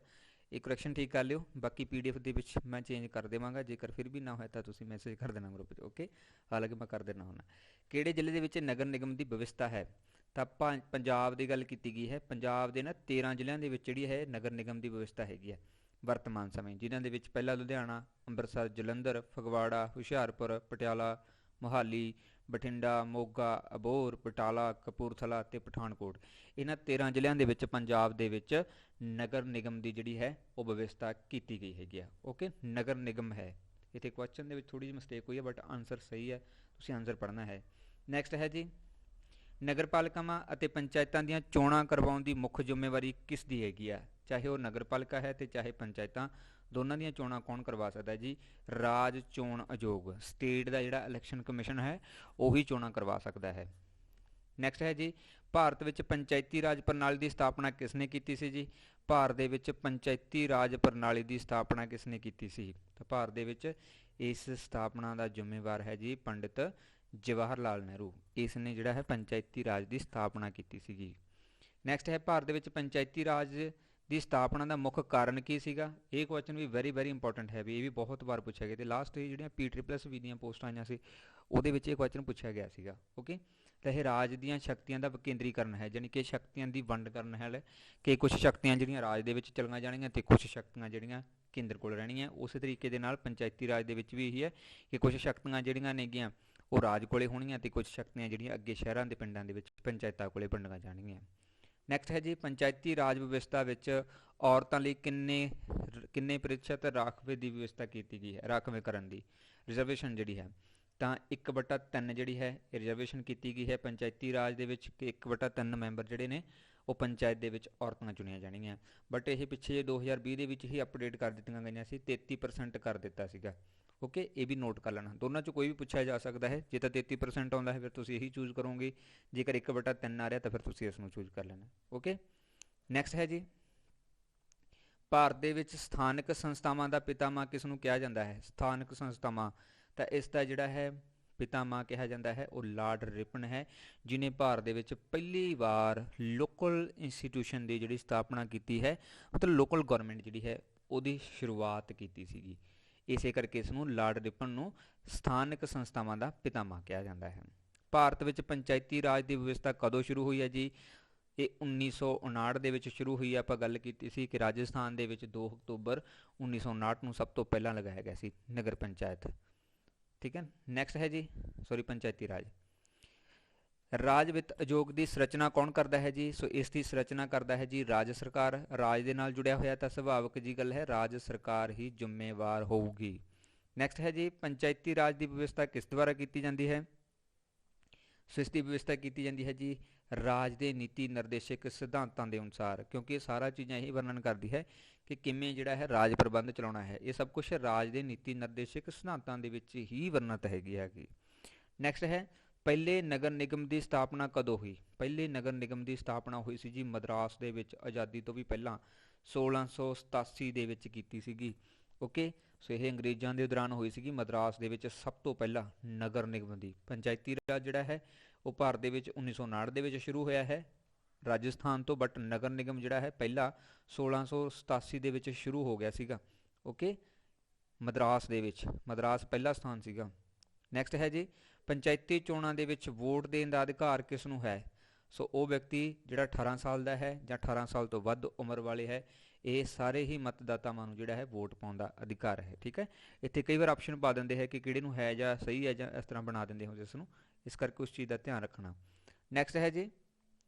[SPEAKER 1] ਇਹ ਕਰੈਕਸ਼ਨ ਠੀਕ ਕਰ ਲਿਓ। ਬਾਕੀ PDF ਦੇ ਵਿੱਚ ਮੈਂ ਚੇਂਜ ਕਰ ਦੇਵਾਂਗਾ, ਜੇਕਰ ਫਿਰ ਵੀ ਨਾ ਹੋਇਆ ਤਾਂ ਤੁਸੀਂ ਮੈਸੇਜ ਕਰ ਦੇਣਾ ਗਰੁੱਪ 'ਚ। ਓਕੇ, ਹਾਲਾਂਕਿ ਮੈਂ ਕਰ ਦੇਣਾ ਹੁੰਦਾ। ਕਿਹੜੇ ਜ਼ਿਲ੍ਹੇ ਦੇ ਵਿੱਚ ਨਗਰ ਨਿਗਮ ਦੀ ਵਿਵਸਥਾ ਹੈ? ਤਾਂ ਪੰਜਾਬ ਦੀ ਗੱਲ ਕੀਤੀ ਗਈ ਹੈ। ਪੰਜਾਬ ਦੇ ਨਾ 13 ਜ਼ਿਲ੍ਹਿਆਂ ਦੇ ਵਿੱਚ ਜਿਹੜੀ ਹੈ ਨਗਰ ਨਿਗਮ ਦੀ ਵਿਵਸਥਾ ਹੈਗੀ ਹੈ ਵਰਤਮਾਨ ਸਮੇਂ, ਜਿਨ੍ਹਾਂ ਦੇ ਵਿੱਚ ਪਹਿਲਾ ਲੁਧਿਆਣਾ, ਅੰਮ੍ਰਿਤਸਰ, ਜਲੰਧਰ, ਫਗਵਾੜਾ, ਹੁਸ਼ਿਆਰਪੁਰ, ਪਟਿਆਲਾ, ਮੋਹਾਲੀ, ਬਠਿੰਡਾ, ਮੋਗਾ, ਅਬੋਹਰ, ਬਟਾਲਾ, ਕਪੂਰਥਲਾ ਅਤੇ ਪਠਾਨਕੋਟ। ਇਹਨਾਂ 13 ਜ਼ਿਲ੍ਹਿਆਂ ਦੇ ਵਿੱਚ ਪੰਜਾਬ ਦੇ ਵਿੱਚ ਨਗਰ ਨਿਗਮ ਦੀ ਜਿਹੜੀ ਹੈ ਉਹ ਵਿਵਸਥਾ ਕੀਤੀ ਗਈ ਹੈਗੀ ਆ। ਓਕੇ, ਨਗਰ ਨਿਗਮ ਹੈ। ਇੱਥੇ ਕੁਐਸਚਨ ਦੇ ਵਿੱਚ ਥੋੜ੍ਹੀ ਜਿਹੀ ਮਿਸਟੇਕ ਹੋਈ ਹੈ, ਬਟ ਆਨਸਰ ਸਹੀ ਹੈ, ਤੁਸੀਂ ਆਨਸਰ ਪੜ੍ਹਨਾ ਹੈ। ਨੈਕਸਟ ਹੈ ਜੀ ਨਗਰਪਾਲਿਕਾਵਾਂ ਅਤੇ ਪੰਚਾਇਤਾਂ ਦੀਆਂ ਚੋਣਾਂ ਕਰਵਾਉਣ ਦੀ ਮੁੱਖ ਜ਼ਿੰਮੇਵਾਰੀ ਕਿਸ ਦੀ ਹੈਗੀ ਆ? ਚਾਹੇ ਉਹ ਨਗਰਪਾਲਿਕਾ ਹੈ ਤੇ ਚਾਹੇ ਪੰਚਾਇਤਾਂ, ਦੋਨਾਂ ਦੀਆਂ ਚੋਣਾਂ ਕੌਣ ਕਰਵਾ ਸਕਦਾ ਹੈ ਜੀ? ਰਾਜ ਚੋਣ ਆਯੋਗ, ਸਟੇਟ ਦਾ ਜਿਹੜਾ ਇਲੈਕਸ਼ਨ ਕਮਿਸ਼ਨ ਹੈ ਉਹੀ ਚੋਣਾਂ ਕਰਵਾ ਸਕਦਾ ਹੈ। ਨੈਕਸਟ ਹੈ ਜੀ, ਭਾਰਤ ਵਿੱਚ ਪੰਚਾਇਤੀ ਰਾਜ ਪ੍ਰਣਾਲੀ ਦੀ ਸਥਾਪਨਾ ਕਿਸ ਨੇ ਕੀਤੀ ਸੀ ਜੀ? ਭਾਰਤ ਦੇ ਵਿੱਚ ਪੰਚਾਇਤੀ ਰਾਜ ਪ੍ਰਣਾਲੀ ਦੀ ਸਥਾਪਨਾ ਕਿਸ ਨੇ ਕੀਤੀ ਸੀ? ਤਾਂ ਭਾਰਤ ਦੇ ਵਿੱਚ ਇਸ ਸਥਾਪਨਾ ਦਾ ਜ਼ਿੰਮੇਵਾਰ ਹੈ ਜੀ ਪੰਡਿਤ ਜਵਾਹਰ ਲਾਲ ਨਹਿਰੂ। ਇਸ ਨੇ ਜਿਹੜਾ ਹੈ ਪੰਚਾਇਤੀ ਰਾਜ ਦੀ ਸਥਾਪਨਾ ਕੀਤੀ ਸੀਗੀ। ਨੈਕਸਟ ਹੈ, ਭਾਰਤ ਦੇ ਵਿੱਚ ਪੰਚਾਇਤੀ ਰਾਜ ਦੀ ਸਥਾਪਨਾ ਦਾ ਮੁੱਖ ਕਾਰਨ ਕੀ ਸੀਗਾ? ਇਹ ਕੁਐਸਚਨ ਵੀ ਵੈਰੀ ਇੰਪੋਰਟੈਂਟ ਹੈ ਵੀ ਇਹ ਵੀ ਬਹੁਤ ਵਾਰ ਪੁੱਛਿਆ ਗਿਆ ਤੇ ਲਾਸਟ ਜਿਹੜੀਆਂ PSSB ਦੀਆਂ ਪੋਸਟਾਂ ਆਈਆਂ ਸੀ ਉਹਦੇ ਵਿੱਚ ਇਹ ਕੁਐਸਚਨ ਪੁੱਛਿਆ ਗਿਆ ਸੀਗਾ। ਓਕੇ, ਤਾਂ ਇਹ ਰਾਜ ਦੀਆਂ ਸ਼ਕਤੀਆਂ ਦਾ ਵਿਕੇਂਦਰੀਕਰਨ ਹੈ, ਜਾਣੀ ਕਿ ਸ਼ਕਤੀਆਂ ਦੀ ਵੰਡ ਕਰਨ ਹੈ ਕਿ ਕੁਝ ਸ਼ਕਤੀਆਂ ਜਿਹੜੀਆਂ ਰਾਜ ਦੇ ਵਿੱਚ ਚਲੀਆਂ ਜਾਣਗੀਆਂ ਤੇ ਕੁਝ ਸ਼ਕਤੀਆਂ ਜਿਹੜੀਆਂ ਕੇਂਦਰ ਕੋਲ ਰਹਿਣੀਆਂ। ਉਸੇ ਤਰੀਕੇ ਦੇ ਨਾਲ ਪੰਚਾਇਤੀ ਰਾਜ ਦੇ ਵਿੱਚ ਵੀ ਇਹੀ ਹੈ ਕਿ ਕੁਝ ਸ਼ਕਤੀਆਂ ਜਿਹੜੀਆਂ ਨੇਗੀਆਂ ਉਹ ਰਾਜ ਕੋਲੇ ਹੋਣਗੀਆਂ ਤੇ ਕੁਝ ਸ਼ਕਤੀਆਂ ਜਿਹੜੀਆਂ ਅੱਗੇ ਸ਼ਹਿਰਾਂ ਦੇ ਪਿੰਡਾਂ ਦੇ ਵਿੱਚ ਪੰਚਾਇਤਾਂ ਕੋਲੇ ਵੰਡੀਆਂ ਜਾਣਗੀਆਂ। ਨੈਕਸਟ ਹੈ ਜੀ, ਪੰਚਾਇਤੀ ਰਾਜ ਵਿਵਸਥਾ ਵਿੱਚ ਔਰਤਾਂ ਲਈ ਕਿੰਨੇ ਪ੍ਰਤੀਸ਼ਤ ਰਾਖਵੇਂ ਦੀ ਵਿਵਸਥਾ ਕੀਤੀ ਗਈ ਹੈ? ਰਾਖਵੇਂਕਰਨ ਦੀ ਰਿਜ਼ਰਵੇਸ਼ਨ ਜਿਹੜੀ ਹੈ ਤਾਂ 1/3 ਜਿਹੜੀ ਹੈ ਇਹ ਰਿਜ਼ਰਵੇਸ਼ਨ ਕੀਤੀ ਗਈ ਹੈ ਪੰਚਾਇਤੀ ਰਾਜ ਦੇ ਵਿੱਚ ਕਿ 1/3 ਮੈਂਬਰ ਜਿਹੜੇ ਨੇ ਉਹ ਪੰਚਾਇਤ ਦੇ ਵਿੱਚ ਔਰਤਾਂ ਚੁਣੀਆਂ ਜਾਣਗੀਆਂ। ਬਟ ਇਹ ਪਿੱਛੇ 2020 ਦੇ ਵਿੱਚ ਹੀ ਅਪਡੇਟ ਕਰ ਦਿੱਤੀਆਂ ਗਈਆਂ ਸੀ, 33% ਕਰ ਦਿੱਤਾ ਸੀਗਾ। ਓਕੇ, ਇਹ ਵੀ ਨੋਟ ਕਰ ਲੈਣਾ, ਦੋਨਾਂ 'ਚੋਂ ਕੋਈ ਵੀ ਪੁੱਛਿਆ ਜਾ ਸਕਦਾ ਹੈ। ਜੇ ਤਾਂ 33% ਆਉਂਦਾ ਹੈ ਫਿਰ ਤੁਸੀਂ ਇਹੀ ਚੂਜ਼ ਕਰੋਗੇ, ਜੇਕਰ 1/3 ਆ ਰਿਹਾ ਤਾਂ ਫਿਰ ਤੁਸੀਂ ਇਸ ਨੂੰ ਚੂਜ਼ ਕਰ ਲੈਣਾ। ਓਕੇ, ਨੈਕਸਟ ਹੈ ਜੀ, ਭਾਰਤ ਦੇ ਵਿੱਚ ਸਥਾਨਕ ਸੰਸਥਾਵਾਂ ਦਾ ਪਿਤਾਮਾ ਕਿਸ ਨੂੰ ਕਿਹਾ ਜਾਂਦਾ ਹੈ? ਸਥਾਨਕ ਸੰਸਥਾਵਾਂ, ਤਾਂ ਇਸ ਦਾ ਜਿਹੜਾ ਹੈ ਪਿਤਾਮਾ ਕਿਹਾ ਜਾਂਦਾ ਹੈ ਉਹ ਲਾਰਡ ਰਿਪਨ ਹੈ, ਜਿਨੇ ਭਾਰਤ ਦੇ ਵਿੱਚ ਪਹਿਲੀ ਵਾਰ ਲੋਕਲ ਇੰਸਟੀਟਿਊਸ਼ਨ ਦੀ ਜਿਹੜੀ ਸਥਾਪਨਾ ਕੀਤੀ ਹੈ, ਮਤਲਬ ਲੋਕਲ ਗੌਰਮੈਂਟ ਜਿਹੜੀ ਹੈ ਉਹਦੀ ਸ਼ੁਰੂਆਤ ਕੀਤੀ ਸੀਗੀ। ਇਸੇ ਕਰਕੇ ਇਸ ਨੂੰ ਲਾਰਡ ਰਿਪਨ ਨੂੰ ਸਥਾਨਕ ਸੰਸਥਾਵਾਂ ਦਾ ਪਿਤਾਮਾ ਕਿਹਾ ਜਾਂਦਾ ਹੈ। ਭਾਰਤ ਵਿੱਚ ਪੰਚਾਇਤੀ ਰਾਜ ਦੀ ਵਿਵਸਥਾ ਕਦੋਂ ਸ਼ੁਰੂ ਹੋਈ ਹੈ ਜੀ? ਇਹ 1959 ਦੇ ਵਿੱਚ ਸ਼ੁਰੂ ਹੋਈ ਹੈ। ਆਪਾਂ ਗੱਲ ਕੀਤੀ ਸੀ ਕਿ ਰਾਜਸਥਾਨ ਦੇ ਵਿੱਚ 2 ਅਕਤੂਬਰ 1959 ਨੂੰ ਸਭ ਤੋਂ ਪਹਿਲਾਂ ਲਗਾਇਆ ਗਿਆ ਸੀ ਨਗਰ ਪੰਚਾਇਤ। ਠੀਕ ਹੈ, ਨੈਕਸਟ ਹੈ ਜੀ ਪੰਚਾਇਤੀ ਰਾਜ। ਰਾਜ ਵਿੱਤ ਆਯੋਗ ਦੀ ਸੰਰਚਨਾ ਕੌਣ ਕਰਦਾ ਹੈ ਜੀ? ਸੋ ਇਸ ਦੀ ਸੰਰਚਨਾ ਕਰਦਾ ਹੈ ਜੀ ਰਾਜ ਸਰਕਾਰ। ਰਾਜ ਦੇ ਨਾਲ ਜੁੜਿਆ ਹੋਇਆ ਤਾਂ ਸੁਭਾਵਿਕ ਜੀ ਗੱਲ ਹੈ ਰਾਜ ਸਰਕਾਰ ਹੀ ਜ਼ਿੰਮੇਵਾਰ ਹੋਊਗੀ। ਨੈਕਸਟ ਹੈ ਜੀ, ਪੰਚਾਇਤੀ ਰਾਜ ਦੀ ਵਿਵਸਥਾ ਕਿਸ ਦੁਆਰਾ ਕੀਤੀ ਜਾਂਦੀ ਹੈ? ਸੋ ਇਸ ਦੀ ਵਿਵਸਥਾ ਕੀਤੀ ਜਾਂਦੀ ਹੈ ਜੀ ਰਾਜ ਦੇ ਨੀਤੀ ਨਿਰਦੇਸ਼ਕ ਸਿਧਾਂਤਾਂ ਦੇ ਅਨੁਸਾਰ, ਕਿਉਂਕਿ ਇਹ ਸਾਰਾ ਚੀਜ਼ਾਂ ਇਹੀ ਵਰਣਨ ਕਰਦੀ ਹੈ ਕਿ ਕਿਵੇਂ ਜਿਹੜਾ ਹੈ ਰਾਜ ਪ੍ਰਬੰਧ ਚਲਾਉਣਾ ਹੈ। ਇਹ ਸਭ ਕੁਝ ਰਾਜ ਦੇ ਨੀਤੀ ਨਿਰਦੇਸ਼ਕ ਸਿਧਾਂਤਾਂ ਦੇ ਵਿੱਚ ਹੀ ਵਰਣਿਤ ਹੈਗੀ। ਨੈਕਸਟ ਹੈ, ਪਹਿਲੇ ਨਗਰ ਨਿਗਮ ਦੀ ਸਥਾਪਨਾ ਕਦੋਂ ਹੋਈ? ਪਹਿਲੇ ਨਗਰ ਨਿਗਮ ਦੀ ਸਥਾਪਨਾ ਹੋਈ ਸੀ ਜੀ ਮਦਰਾਸ ਦੇ ਵਿੱਚ, ਆਜ਼ਾਦੀ ਤੋਂ ਵੀ ਪਹਿਲਾਂ 1687 ਦੇ ਵਿੱਚ ਕੀਤੀ ਸੀਗੀ। ਓਕੇ, ਸੋ ਇਹ ਅੰਗਰੇਜ਼ਾਂ ਦੇ ਦੌਰਾਨ ਹੋਈ ਸੀਗੀ ਮਦਰਾਸ ਦੇ ਵਿੱਚ ਸਭ ਤੋਂ ਪਹਿਲਾਂ ਨਗਰ ਨਿਗਮ ਦੀ। ਪੰਚਾਇਤੀ ਰਾਜ ਜਿਹੜਾ ਹੈ ਉਹ ਭਾਰਤ ਦੇ ਵਿੱਚ 1959 ਦੇ ਵਿੱਚ ਸ਼ੁਰੂ ਹੋਇਆ ਹੈ ਰਾਜਸਥਾਨ ਤੋਂ, ਬਟ ਨਗਰ ਨਿਗਮ ਜਿਹੜਾ ਹੈ ਪਹਿਲਾਂ 1687 ਦੇ ਵਿੱਚ ਸ਼ੁਰੂ ਹੋ ਗਿਆ ਸੀਗਾ। ਓਕੇ, ਮਦਰਾਸ ਦੇ ਵਿੱਚ, ਮਦਰਾਸ ਪਹਿਲਾ ਸਥਾਨ ਸੀਗਾ। ਨੈਕਸਟ ਹੈ ਜੀ, ਪੰਚਾਇਤੀ ਚੋਣਾਂ ਦੇ ਵਿੱਚ ਵੋਟ ਦੇਣ ਦਾ ਅਧਿਕਾਰ ਕਿਸ ਨੂੰ ਹੈ? ਸੋ ਉਹ ਵਿਅਕਤੀ ਜਿਹੜਾ 18 ਸਾਲ ਦਾ ਹੈ ਜਾਂ 18 ਸਾਲ ਤੋਂ ਵੱਧ ਉਮਰ ਵਾਲੇ ਹੈ, ਇਹ ਸਾਰੇ ਹੀ ਮਤਦਾਤਾਵਾਂ ਨੂੰ ਜਿਹੜਾ ਹੈ ਵੋਟ ਪਾਉਣ ਦਾ ਅਧਿਕਾਰ ਹੈ। ਠੀਕ ਹੈ, ਇੱਥੇ ਕਈ ਵਾਰ ਆਪਸ਼ਨ ਪਾ ਦਿੰਦੇ ਹੈ ਕਿ ਕਿਹੜੇ ਨੂੰ ਹੈ ਜਾਂ ਸਹੀ ਹੈ ਜਾਂ ਇਸ ਤਰ੍ਹਾਂ ਬਣਾ ਦਿੰਦੇ ਹੋ ਜਿਸ ਨੂੰ, ਇਸ ਕਰਕੇ ਉਸ ਚੀਜ਼ ਦਾ ਧਿਆਨ ਰੱਖਣਾ। ਨੈਕਸਟ ਹੈ ਜੀ,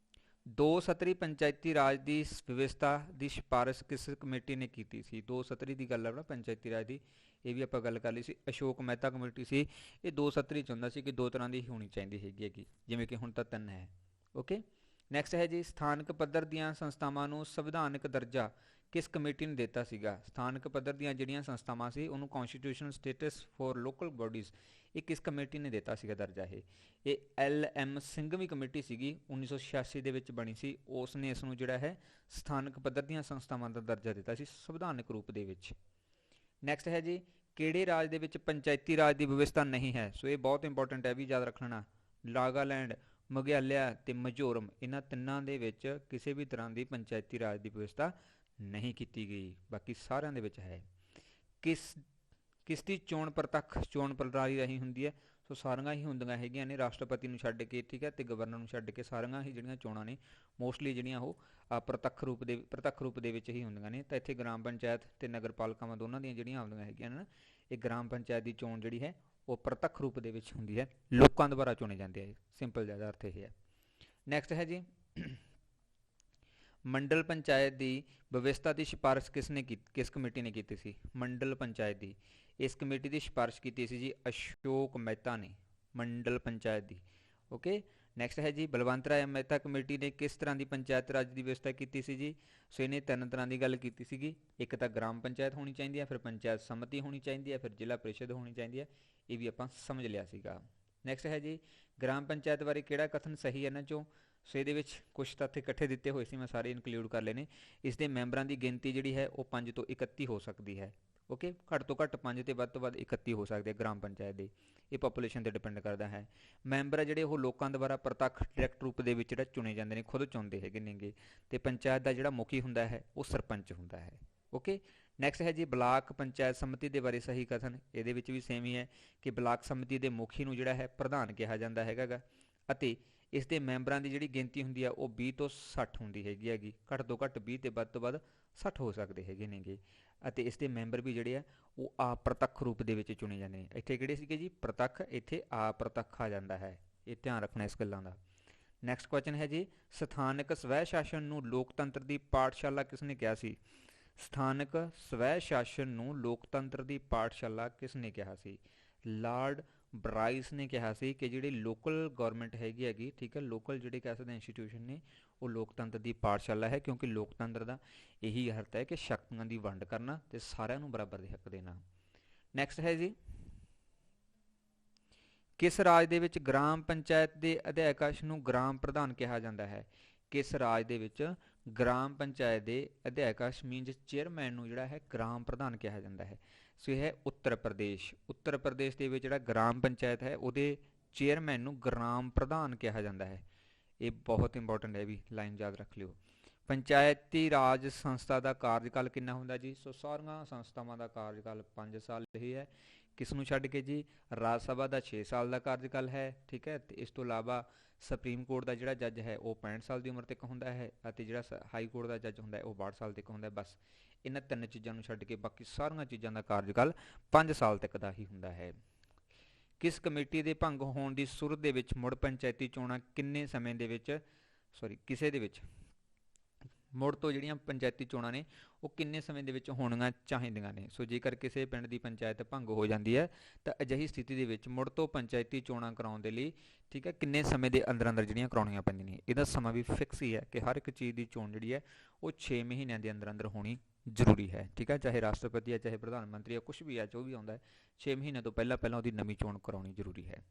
[SPEAKER 1] 2 ਸਤਰੀ ਪੰਚਾਇਤੀ ਰਾਜ ਦੀ ਵਿਵਸਥਾ ਦੀ ਸਿਫਾਰਿਸ਼ ਕਿਸ ਕਮੇਟੀ ਨੇ ਕੀਤੀ ਸੀ? 2 ਸਤਰੀ ਦੀ ਗੱਲ ਹੈ ਨਾ ਪੰਚਾਇਤੀ ਰਾਜ ਦੀ, ਇਹ ਵੀ ਆਪਾਂ ਗੱਲ ਕਰ ਲਈ ਸੀ, ਅਸ਼ੋਕ ਮਹਿਤਾ ਕਮੇਟੀ ਸੀ। ਇਹ 2 ਸਤਰੀ ਚਾਹੁੰਦਾ ਸੀ ਕਿ 2 ਤਰ੍ਹਾਂ ਦੀ ਹੋਣੀ ਚਾਹੀਦੀ ਹੈਗੀ ਜਿਵੇਂ ਕਿ ਹੁਣ ਤਾਂ 3 ਹੈ। ਓਕੇ, ਨੈਕਸਟ ਹੈ ਜੀ, ਸਥਾਨਕ ਪੱਧਰ ਦੀਆਂ ਸੰਸਥਾਵਾਂ ਨੂੰ ਸੰਵਿਧਾਨਕ ਦਰਜਾ ਕਿਸ ਕਮੇਟੀ ਨੇ ਦਿੱਤਾ ਸੀਗਾ? ਸਥਾਨਕ ਪੱਧਰ ਦੀਆਂ ਜਿਹੜੀਆਂ ਸੰਸਥਾਵਾਂ ਸੀ ਉਹਨੂੰ ਕੌਂਸਟੀਟਿਊਸ਼ਨਲ ਸਟੇਟਸ ਫॉर ਲੋਕਲ ਬੋਡੀਜ਼, ਇਹ ਕਿਸ ਕਮੇਟੀ ਨੇ ਦਿੱਤਾ ਸੀਗਾ ਦਰਜਾ? ਇਹ LM ਸਿੰਘਵੀਂ ਕਮੇਟੀ ਸੀਗੀ, 1986 ਦੇ ਵਿੱਚ ਬਣੀ ਸੀ। ਉਸ ਨੇ ਇਸ ਨੂੰ ਜਿਹੜਾ ਹੈ ਸਥਾਨਕ ਪੱਧਰ ਦੀਆਂ ਸੰਸਥਾਵਾਂ ਦਾ ਦਰਜਾ ਦਿੱਤਾ ਸੀ ਸੰਵਿਧਾਨਕ ਰੂਪ ਦੇ ਵਿੱਚ। ਨੈਕਸਟ ਹੈ ਜੀ, ਕਿਹੜੇ ਰਾਜ ਦੇ ਵਿੱਚ ਪੰਚਾਇਤੀ ਰਾਜ ਦੀ ਵਿਵਸਥਾ ਨਹੀਂ ਹੈ? ਸੋ ਇਹ ਬਹੁਤ ਇੰਪੋਰਟੈਂਟ ਹੈ, ਵੀ ਯਾਦ ਰੱਖਣਾ। ਨਾਗਾਲੈਂਡ, ਮੇਘਾਲਿਆ ਤੇ ਮਿਜ਼ੋਰਮ, ਇਹਨਾਂ ਤਿੰਨਾਂ ਦੇ ਵਿੱਚ ਕਿਸੇ ਵੀ ਤਰ੍ਹਾਂ ਦੀ ਪੰਚਾਇਤੀ ਰਾਜ ਦੀ ਵਿਵਸਥਾ ਨਹੀਂ ਕੀਤੀ ਗਈ, ਬਾਕੀ ਸਾਰਿਆਂ ਦੇ ਵਿੱਚ ਹੈ। ਕਿਸ ਦੀ ਚੋਣ ਪ੍ਰਤੱਖ ਚੋਣ ਪ੍ਰਣਾਲੀ ਰਾਹੀਂ ਹੁੰਦੀ ਹੈ? ਸੋ ਸਾਰੀਆਂ ਹੀ ਹੁੰਦੀਆਂ ਹੈਗੀਆਂ ਨੇ, ਰਾਸ਼ਟਰਪਤੀ ਨੂੰ ਛੱਡ ਕੇ, ਠੀਕ ਹੈ, ਤੇ ਗਵਰਨਰ ਨੂੰ ਛੱਡ ਕੇ ਸਾਰੀਆਂ ਹੀ ਜਿਹੜੀਆਂ ਚੋਣਾਂ ਨੇ ਮੋਸਟਲੀ ਜਿਹੜੀਆਂ ਉਹ ਪ੍ਰਤੱਖ ਰੂਪ ਦੇ ਵਿੱਚ ਹੀ ਹੁੰਦੀਆਂ ਨੇ। ਤਾਂ ਇੱਥੇ ਗ੍ਰਾਮ ਪੰਚਾਇਤ ਤੇ ਨਗਰ ਪਾਲਿਕਾਵਾਂ ਦੋਨਾਂ ਦੀਆਂ ਜਿਹੜੀਆਂ ਆਉਂਦੀਆਂ ਹੈਗੀਆਂ ਨੇ, ਇਹ ਗ੍ਰਾਮ ਪੰਚਾਇਤ ਦੀ ਚੋਣ ਜਿਹੜੀ ਹੈ ਉਹ ਪ੍ਰਤੱਖ ਰੂਪ ਦੇ ਵਿੱਚ ਹੁੰਦੀ ਹੈ, ਲੋਕਾਂ ਦੁਆਰਾ ਚੁਣੇ ਜਾਂਦੇ ਆ। ਸਿੰਪਲ ਜਿਹਾ ਅਰਥ ਇਹ ਹੈ। ਨੈਕਸਟ ਹੈ ਜੀ, ਮੰਡਲ ਪੰਚਾਇਤ ਦੀ ਵਿਵਸਥਾ ਦੀ ਸਿਫਾਰਿਸ਼ ਕਿਸ ਕਮੇਟੀ ਨੇ ਕੀਤੀ ਸੀ? ਮੰਡਲ ਪੰਚਾਇਤ ਦੀ, ਇਸ ਕਮੇਟੀ ਦੀ ਸਿਫਾਰਿਸ਼ ਕੀਤੀ ਸੀ ਜੀ ਅਸ਼ੋਕ ਮਹਿਤਾ ਨੇ, ਮੰਡਲ ਪੰਚਾਇਤ ਦੀ। ਓਕੇ, ਨੈਕਸਟ ਹੈ ਜੀ ਬਲਵੰਤ ਰਾਏ ਮਹਿਤਾ ਕਮੇਟੀ ਨੇ ਕਿਸ ਤਰ੍ਹਾਂ ਦੀ ਪੰਚਾਇਤ ਰਾਜ ਦੀ ਵਿਵਸਥਾ ਕੀਤੀ ਸੀ ਜੀ। ਸੋ ਇਹਨੇ ਤਿੰਨ ਤਰ੍ਹਾਂ ਦੀ ਗੱਲ ਕੀਤੀ ਸੀਗੀ, ਇੱਕ ਤਾਂ ਗ੍ਰਾਮ ਪੰਚਾਇਤ ਹੋਣੀ ਚਾਹੀਦੀ ਹੈ, ਫਿਰ ਪੰਚਾਇਤ ਸਮਿਤੀ ਹੋਣੀ ਚਾਹੀਦੀ ਹੈ, ਫਿਰ ਜ਼ਿਲ੍ਹਾ ਪ੍ਰੀਸ਼ਦ ਹੋਣੀ ਚਾਹੀਦੀ ਹੈ। ਇਹ ਵੀ ਆਪਾਂ ਸਮਝ ਲਿਆ ਸੀਗਾ। ਨੈਕਸਟ ਹੈ ਜੀ ਗ੍ਰਾਮ ਪੰਚਾਇਤ ਬਾਰੇ ਕਿਹੜਾ ਕਥਨ ਸਹੀ ਹੈ ਇਹਨਾਂ ਚੋਂ। ਸੋ ਇਹਦੇ ਵਿੱਚ ਕੁਛ ਤੱਥ ਇਕੱਠੇ ਦਿੱਤੇ ਹੋਏ ਸੀ, ਮੈਂ ਸਾਰੇ ਇਨਕਲੂਡ ਕਰ ਲਏ ਨੇ। ਇਸ ਦੇ ਮੈਂਬਰਾਂ ਦੀ ਗਿਣਤੀ ਜਿਹੜੀ ਹੈ ਉਹ 5 ਤੋਂ 31 ਹੋ ਸਕਦੀ ਹੈ। ਓਕੇ, ਘੱਟ ਤੋਂ ਘੱਟ 5 ਤੇ ਵੱਧ ਤੋਂ ਵੱਧ 31 ਹੋ ਸਕਦੇ ਆ ਗ੍ਰਾਮ ਪੰਚਾਇਤ ਦੇ। ਇਹ ਪਾਪੂਲੇਸ਼ਨ 'ਤੇ ਡਿਪੈਂਡ ਕਰਦਾ ਹੈ। ਮੈਂਬਰ ਆ ਜਿਹੜੇ ਉਹ ਲੋਕਾਂ ਦੁਆਰਾ ਪ੍ਰਤੱਖ ਡਾਇਰੈਕਟ ਰੂਪ ਦੇ ਵਿੱਚ ਜਿਹੜਾ ਚੁਣੇ ਜਾਂਦੇ ਨੇ, ਖੁਦ ਚੁਣਦੇ ਹੈਗੇ ਨੇਗੇ। ਅਤੇ ਪੰਚਾਇਤ ਦਾ ਜਿਹੜਾ ਮੁਖੀ ਹੁੰਦਾ ਹੈ ਉਹ ਸਰਪੰਚ ਹੁੰਦਾ ਹੈ। ਓਕੇ, ਨੈਕਸਟ ਹੈ ਜੀ ਬਲਾਕ ਪੰਚਾਇਤ ਸਮਿਤੀ ਦੇ ਬਾਰੇ ਸਹੀ ਕਥਨ। ਇਹਦੇ ਵਿੱਚ ਵੀ ਸੇਮ ਹੀ ਹੈ ਕਿ ਬਲਾਕ ਸਮਿਤੀ ਦੇ ਮੁਖੀ ਨੂੰ ਜਿਹੜਾ ਹੈ ਪ੍ਰਧਾਨ ਕਿਹਾ ਜਾਂਦਾ ਹੈਗਾ ਗਾ, ਅਤੇ ਇਸ ਦੇ ਮੈਂਬਰਾਂ ਦੀ ਜਿਹੜੀ ਗਿਣਤੀ ਹੁੰਦੀ ਆ ਉਹ 20 ਤੋਂ 60 ਹੁੰਦੀ ਹੈਗੀ, ਘੱਟ ਤੋਂ ਘੱਟ 20 ਅਤੇ ਵੱਧ ਤੋਂ ਵੱਧ 60 ਹੋ ਸਕਦੇ ਹੈਗੇ ਨੇਗੇ। ਅਤੇ ਇਸ ਦੇ ਮੈਂਬਰ ਵੀ ਜਿਹੜੇ ਆ ਉਹ ਅਪ੍ਰਤੱਖ ਰੂਪ ਦੇ ਵਿੱਚ ਚੁਣੇ ਜਾਂਦੇ ਨੇ। ਇੱਥੇ ਕਿਹੜੇ ਸੀਗੇ ਜੀ ਪ੍ਰਤੱਖ, ਇੱਥੇ ਅਪ੍ਰਤੱਖ ਆ ਜਾਂਦਾ ਹੈ, ਇਹ ਧਿਆਨ ਰੱਖਣਾ ਇਸ ਗੱਲਾਂ ਦਾ। ਨੈਕਸਟ ਕੁਐਸਚਨ ਹੈ ਜੀ ਸਥਾਨਕ ਸਵੈ ਸ਼ਾਸਨ ਨੂੰ ਲੋਕਤੰਤਰ ਦੀ ਪਾਠਸ਼ਾਲਾ ਕਿਸ ਨੇ ਕਿਹਾ ਸੀ। ਸਥਾਨਕ ਸਵੈ ਸ਼ਾਸਨ ਨੂੰ ਲੋਕਤੰਤਰ ਦੀ ਪਾਠਸ਼ਾਲਾ ਕਿਸ ਨੇ ਕਿਹਾ ਸੀ। ਲਾਰਡ ਬਰਾਈਸ ਨੇ ਕਿਹਾ ਸੀ ਕਿ ਜਿਹੜੀ ਲੋਕਲ ਗੌਰਮੈਂਟ ਹੈਗੀ, ਠੀਕ ਹੈ, ਲੋਕਲ ਜਿਹੜੇ ਕਹਿ ਸਕਦੇ ਇੰਸਟੀਟਿਊਸ਼ਨ ਨੇ ਉਹ ਲੋਕਤੰਤਰ ਦੀ ਪਾਠਸ਼ਾਲਾ ਹੈ, ਕਿਉਂਕਿ ਲੋਕਤੰਤਰ ਦਾ ਇਹੀ ਅਰਥ ਹੈ ਕਿ ਸ਼ਕਤੀਆਂ ਦੀ ਵੰਡ ਕਰਨਾ ਅਤੇ ਸਾਰਿਆਂ ਨੂੰ ਬਰਾਬਰ ਦੇ ਹੱਕ ਦੇਣਾ। ਨੈਕਸਟ ਹੈ ਜੀ ਕਿਸ ਰਾਜ ਦੇ ਵਿੱਚ ਗ੍ਰਾਮ ਪੰਚਾਇਤ ਦੇ ਅਧਿਆਕਸ਼ ਨੂੰ ਗ੍ਰਾਮ ਪ੍ਰਧਾਨ ਕਿਹਾ ਜਾਂਦਾ ਹੈ। ਕਿਸ ਰਾਜ ਦੇ ਵਿੱਚ ਗ੍ਰਾਮ ਪੰਚਾਇਤ ਦੇ ਅਧਿਆਕਸ਼ ਮੀਨਜ਼ ਚੇਅਰਮੈਨ ਨੂੰ ਜਿਹੜਾ ਹੈ ਗ੍ਰਾਮ ਪ੍ਰਧਾਨ ਕਿਹਾ ਜਾਂਦਾ ਹੈ। ਸੋ ਇਹ ਹੈ ਉੱਤਰ ਪ੍ਰਦੇਸ਼। ਉੱਤਰ ਪ੍ਰਦੇਸ਼ ਦੇ ਵਿੱਚ ਜਿਹੜਾ ਗ੍ਰਾਮ ਪੰਚਾਇਤ ਹੈ ਉਹਦੇ ਚੇਅਰਮੈਨ ਨੂੰ ਗ੍ਰਾਮ ਪ੍ਰਧਾਨ ਕਿਹਾ ਜਾਂਦਾ ਹੈ। ਇਹ ਬਹੁਤ ਇੰਪੋਰਟੈਂਟ ਹੈ, ਵੀ ਲਾਈਨ ਯਾਦ ਰੱਖ ਲਿਓ। ਪੰਚਾਇਤੀ ਰਾਜ ਸੰਸਥਾ ਦਾ ਕਾਰਜਕਾਲ ਕਿੰਨਾ ਹੁੰਦਾ ਜੀ। ਸੋ ਸਾਰੀਆਂ ਸੰਸਥਾਵਾਂ ਦਾ ਕਾਰਜਕਾਲ 5 ਸਾਲ ਹੀ ਹੈ। ਕਿਸ ਨੂੰ ਛੱਡ ਕੇ ਜੀ, ਰਾਜ ਸਭਾ ਦਾ 6 ਸਾਲ ਦਾ ਕਾਰਜਕਾਲ ਹੈ, ਠੀਕ ਹੈ। ਅਤੇ ਇਸ ਤੋਂ ਇਲਾਵਾ ਸੁਪਰੀਮ ਕੋਰਟ ਦਾ ਜਿਹੜਾ ਜੱਜ ਹੈ ਉਹ 65 ਸਾਲ ਦੀ ਉਮਰ ਤੱਕ ਹੁੰਦਾ ਹੈ, ਅਤੇ ਜਿਹੜਾ ਹਾਈ ਕੋਰਟ ਦਾ ਜੱਜ ਹੁੰਦਾ ਹੈ ਉਹ 62 ਸਾਲ ਤੱਕ ਹੁੰਦਾ ਹੈ। ਬਸ ਇਹਨਾਂ ਤਿੰਨ ਚੀਜ਼ਾਂ ਨੂੰ ਛੱਡ ਕੇ ਬਾਕੀ ਸਾਰੀਆਂ ਚੀਜ਼ਾਂ ਦਾ ਕਾਰਜਕਾਲ 5 ਸਾਲ ਤੱਕ ਦਾ ਹੀ ਹੁੰਦਾ ਹੈ। ਕਿਸ ਕਮੇਟੀ ਦੇ ਭੰਗ ਹੋਣ ਦੀ ਸੂਰਤ ਦੇ ਵਿੱਚ ਮੁੜ ਪੰਚਾਇਤੀ ਚੋਣਾਂ ਕਿੰਨੇ ਸਮੇਂ ਦੇ ਵਿੱਚ ਕਿਸੇ ਦੇ ਵਿੱਚ ਮੁੜ ਤੋਂ ਜਿਹੜੀਆਂ ਪੰਚਾਇਤੀ ਚੋਣਾਂ ਨੇ ਉਹ ਕਿੰਨੇ ਸਮੇਂ ਦੇ ਵਿੱਚ ਹੋਣੀਆਂ ਚਾਹੀਦੀਆਂ ਨੇ। ਸੋ ਜੇਕਰ ਕਿਸੇ ਪਿੰਡ ਦੀ ਪੰਚਾਇਤ ਭੰਗ ਹੋ ਜਾਂਦੀ ਹੈ ਤਾਂ ਅਜਿਹੀ ਸਥਿਤੀ ਦੇ ਵਿੱਚ ਮੁੜ ਤੋਂ ਪੰਚਾਇਤੀ ਚੋਣਾਂ ਕਰਾਉਣ ਦੇ ਲਈ, ਠੀਕ ਹੈ, ਕਿੰਨੇ ਸਮੇਂ ਦੇ ਅੰਦਰ ਅੰਦਰ ਜਿਹੜੀਆਂ ਕਰਾਉਣੀਆਂ ਪੈਂਦੀਆਂ ਨੇ। ਇਹਦਾ ਸਮਾਂ ਵੀ ਫਿਕਸ ਹੀ ਹੈ ਕਿ ਹਰ ਇੱਕ ਚੀਜ਼ ਦੀ ਚੋਣ ਜਿਹੜੀ ਹੈ ਉਹ 6 ਮਹੀਨਿਆਂ ਦੇ ਅੰਦਰ ਅੰਦਰ ਹੋਣੀ ਜ਼ਰੂਰੀ ਹੈ, ਠੀਕ ਹੈ। ਚਾਹੇ ਰਾਸ਼ਟਰਪਤੀ ਹੈ, ਚਾਹੇ ਪ੍ਰਧਾਨ ਮੰਤਰੀ ਹੈ, ਕੁਛ ਵੀ ਹੈ, ਜੋ ਵੀ ਆਉਂਦਾ ਹੈ, 6 ਮਹੀਨਿਆਂ ਤੋਂ ਪਹਿਲਾਂ ਉਹਦੀ ਨਵੀਂ ਚੋਣ ਕਰਾਉਣੀ ਜ਼ਰੂਰੀ ਹੈ।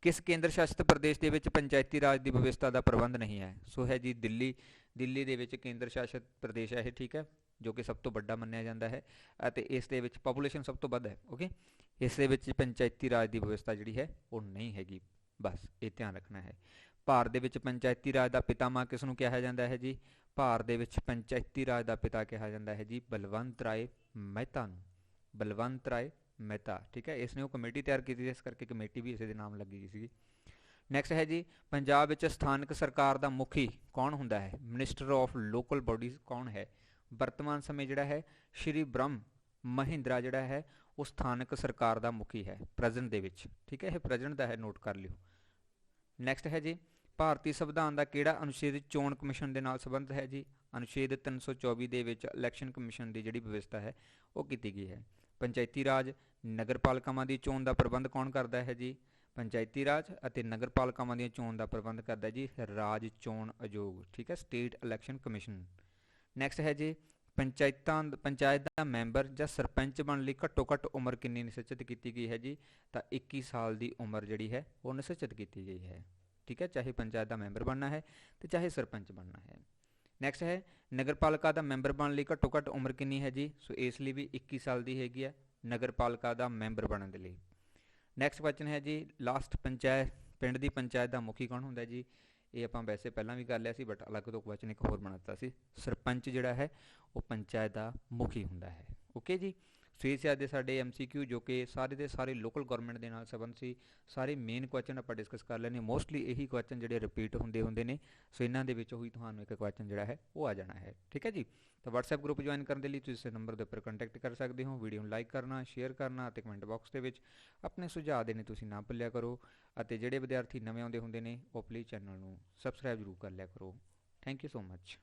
[SPEAKER 1] ਕਿਸ ਕੇਂਦਰ ਸ਼ਾਸਿਤ ਪ੍ਰਦੇਸ਼ ਦੇ ਵਿੱਚ ਪੰਚਾਇਤੀ ਰਾਜ ਦੀ ਵਿਵਸਥਾ ਦਾ ਪ੍ਰਬੰਧ ਨਹੀਂ ਹੈ। ਸੋ ਹੈ ਜੀ ਦਿੱਲੀ। ਦਿੱਲੀ ਦੇ ਵਿੱਚ ਕੇਂਦਰ ਸ਼ਾਸਿਤ ਪ੍ਰਦੇਸ਼ ਹੈ ਇਹ, ਠੀਕ ਹੈ, ਜੋ ਕਿ ਸਭ ਤੋਂ ਵੱਡਾ ਮੰਨਿਆ ਜਾਂਦਾ ਹੈ, ਅਤੇ ਇਸ ਦੇ ਵਿੱਚ ਪਾਪੂਲੇਸ਼ਨ ਸਭ ਤੋਂ ਵੱਧ ਹੈ। ਓਕੇ, ਇਸ ਦੇ ਵਿੱਚ ਪੰਚਾਇਤੀ ਰਾਜ ਦੀ ਵਿਵਸਥਾ ਜਿਹੜੀ ਹੈ ਉਹ ਨਹੀਂ ਹੈਗੀ, ਬਸ ਇਹ ਧਿਆਨ ਰੱਖਣਾ ਹੈ। ਭਾਰਤ ਦੇ ਵਿੱਚ ਪੰਚਾਇਤੀ ਰਾਜ ਦਾ ਪਿਤਾਮਾ ਕਿਸ ਨੂੰ ਕਿਹਾ ਜਾਂਦਾ ਹੈ ਜੀ। ਭਾਰਤ ਦੇ ਵਿੱਚ ਪੰਚਾਇਤੀ ਰਾਜ ਦਾ ਪਿਤਾ ਕਿਹਾ ਜਾਂਦਾ ਹੈ ਜੀ ਬਲਵੰਤ ਰਾਏ ਮਹਿਤਾ ਨੂੰ। ਬਲਵੰਤ ਰਾਏ ਮਹਿਤਾ, ਠੀਕ ਹੈ। ਇਸ ਨੇ ਉਹ ਕਮੇਟੀ ਤਿਆਰ ਕੀਤੀ, ਇਸ ਕਰਕੇ ਕਮੇਟੀ ਵੀ ਇਸੇ ਦੇ ਨਾਮ ਲੱਗੀ ਸੀਗੀ। ਨੈਕਸਟ ਹੈ ਜੀ ਪੰਜਾਬ ਵਿੱਚ ਸਥਾਨਕ ਸਰਕਾਰ ਦਾ ਮੁਖੀ ਕੌਣ ਹੁੰਦਾ ਹੈ। ਮਿਨਿਸਟਰ ਆਫ ਲੋਕਲ ਬਾਡੀਜ਼ ਕੌਣ ਹੈ। ਵਰਤਮਾਨ ਸਮੇਂ ਜਿਹੜਾ ਹੈ ਸ਼੍ਰੀ ਬ੍ਰਹਮ ਮਹਿੰਦਰਾ ਜਿਹੜਾ ਹੈ ਉਹ ਸਥਾਨਕ ਸਰਕਾਰ ਦਾ ਮੁਖੀ ਹੈ ਪ੍ਰੈਜ਼ੈਂਟ ਦੇ ਵਿੱਚ, ਠੀਕ ਹੈ। ਇਹ ਪ੍ਰੈਜ਼ੈਂਟ ਦਾ ਹੈ, ਨੋਟ ਕਰ ਲਿਓ। ਨੈਕਸਟ ਹੈ ਜੀ ਭਾਰਤੀ ਸੰਵਿਧਾਨ ਦਾ ਕਿਹੜਾ ਅਨੁਛੇਦ ਚੋਣ ਕਮਿਸ਼ਨ ਦੇ ਨਾਲ ਸੰਬੰਧਿਤ ਹੈ ਜੀ। ਅਨੁਛੇਦ 324 ਦੇ ਵਿੱਚ ਇਲੈਕਸ਼ਨ ਕਮਿਸ਼ਨ ਦੀ ਜਿਹੜੀ ਵਿਵਸਥਾ ਹੈ ਉਹ ਕੀਤੀ ਗਈ ਹੈ। ਪੰਚਾਇਤੀ ਰਾਜ ਨਗਰਪਾਲਿਕਾਵਾਂ ਦੀ ਚੋਣ ਦਾ ਪ੍ਰਬੰਧ ਕੌਣ ਕਰਦਾ ਹੈ ਜੀ। ਪੰਚਾਇਤੀ ਰਾਜ ਅਤੇ ਨਗਰਪਾਲਿਕਾਵਾਂ ਦੀਆਂ ਚੋਣ ਦਾ ਪ੍ਰਬੰਧ ਕਰਦਾ ਜੀ ਰਾਜ ਚੋਣ ਆਯੋਗ, ਠੀਕ ਹੈ, ਸਟੇਟ ਇਲੈਕਸ਼ਨ ਕਮਿਸ਼ਨ। ਨੈਕਸਟ ਹੈ ਜੀ ਪੰਚਾਇਤ ਦਾ ਮੈਂਬਰ ਜਾਂ ਸਰਪੰਚ ਬਣਨ ਲਈ ਘੱਟੋ ਘੱਟ ਉਮਰ ਕਿੰਨੀ ਨਿਸ਼ਚਿਤ ਕੀਤੀ ਗਈ ਹੈ ਜੀ। ਤਾਂ 21 ਸਾਲ ਦੀ ਉਮਰ ਜਿਹੜੀ ਹੈ ਉਹ ਨਿਸ਼ਚਿਤ ਕੀਤੀ ਗਈ ਹੈ, ਠੀਕ ਹੈ, ਚਾਹੇ ਪੰਚਾਇਤ ਦਾ ਮੈਂਬਰ ਬਣਨਾ ਹੈ ਅਤੇ ਚਾਹੇ ਸਰਪੰਚ ਬਣਨਾ ਹੈ। ਨੈਕਸਟ ਹੈ ਨਗਰਪਾਲਿਕਾ ਦਾ ਮੈਂਬਰ ਬਣਨ ਲਈ ਘੱਟੋ ਘੱਟ ਉਮਰ ਕਿੰਨੀ ਹੈ ਜੀ। ਸੋ ਇਸ ਲਈ ਵੀ 21 ਸਾਲ ਦੀ ਹੈਗੀ ਹੈ ਨਗਰਪਾਲਿਕਾ ਦਾ ਮੈਂਬਰ ਬਣਨ ਦੇ ਲਈ। ਨੈਕਸਟ ਕੁਐਸਚਨ ਹੈ ਜੀ ਲਾਸਟ ਪਿੰਡ ਦੀ ਪੰਚਾਇਤ ਦਾ ਮੁਖੀ ਕੌਣ ਹੁੰਦਾ ਜੀ। ਇਹ ਆਪਾਂ ਵੈਸੇ ਪਹਿਲਾਂ ਵੀ ਕਰ ਲਿਆ ਸੀ, ਬਟ ਅਲੱਗ ਤੋਂ ਕੁਐਸਚਨ ਇੱਕ ਹੋਰ ਬਣਾ ਦਿੱਤਾ ਸੀ। ਸਰਪੰਚ ਜਿਹੜਾ ਹੈ ਉਹ ਪੰਚਾਇਤ ਦਾ ਮੁਖੀ ਹੁੰਦਾ ਹੈ। ਓਕੇ ਜੀ, ਸੋ ਇਹ ਸੀ ਅੱਜ ਦੇ ਸਾਡੇ MCQ ਜੋ ਕਿ ਸਾਰੇ ਦੇ ਸਾਰੇ ਲੋਕਲ ਗੌਰਮੈਂਟ ਦੇ ਨਾਲ ਸੰਬੰਧ ਸੀ। ਸਾਰੇ ਮੇਨ ਕੁਐਸਚਨ ਆਪਾਂ ਡਿਸਕਸ ਕਰ ਲੈਣੇ। ਮੋਸਟਲੀ ਇਹੀ ਕੁਐਸਚਨ ਜਿਹੜੇ ਰਿਪੀਟ ਹੁੰਦੇ ਨੇ, ਸੋ ਇਹਨਾਂ ਦੇ ਵਿੱਚੋਂ ਹੀ ਤੁਹਾਨੂੰ ਇੱਕ ਕੁਐਸਚਨ ਜਿਹੜਾ ਹੈ ਉਹ ਆ ਜਾਣਾ ਹੈ, ਠੀਕ ਹੈ ਜੀ। ਤਾਂ WhatsApp ਗਰੁੱਪ ਜੁਆਇਨ ਕਰਨ ਦੇ ਲਈ ਤੁਸੀਂ ਇਸ ਨੰਬਰ ਦੇ ਉੱਪਰ ਕੰਟੈਕਟ ਕਰ ਸਕਦੇ ਹੋ। ਵੀਡੀਓ ਨੂੰ ਲਾਈਕ ਕਰਨਾ, ਸ਼ੇਅਰ ਕਰਨਾ ਅਤੇ ਕਮੈਂਟ ਬਾਕਸ ਦੇ ਵਿੱਚ ਆਪਣੇ ਸੁਝਾਅ ਦੇਣੇ ਤੁਸੀਂ ਨਾ ਭੁੱਲਿਆ ਕਰੋ। ਅਤੇ ਜਿਹੜੇ ਵਿਦਿਆਰਥੀ ਨਵੇਂ ਆਉਂਦੇ ਹੁੰਦੇ ਨੇ ਉਹ ਪਲੀਜ਼ ਚੈਨਲ ਨੂੰ ਸਬਸਕ੍ਰਾਈਬ ਜ਼ਰੂਰ ਕਰ ਲਿਆ ਕਰੋ। Thank you so much.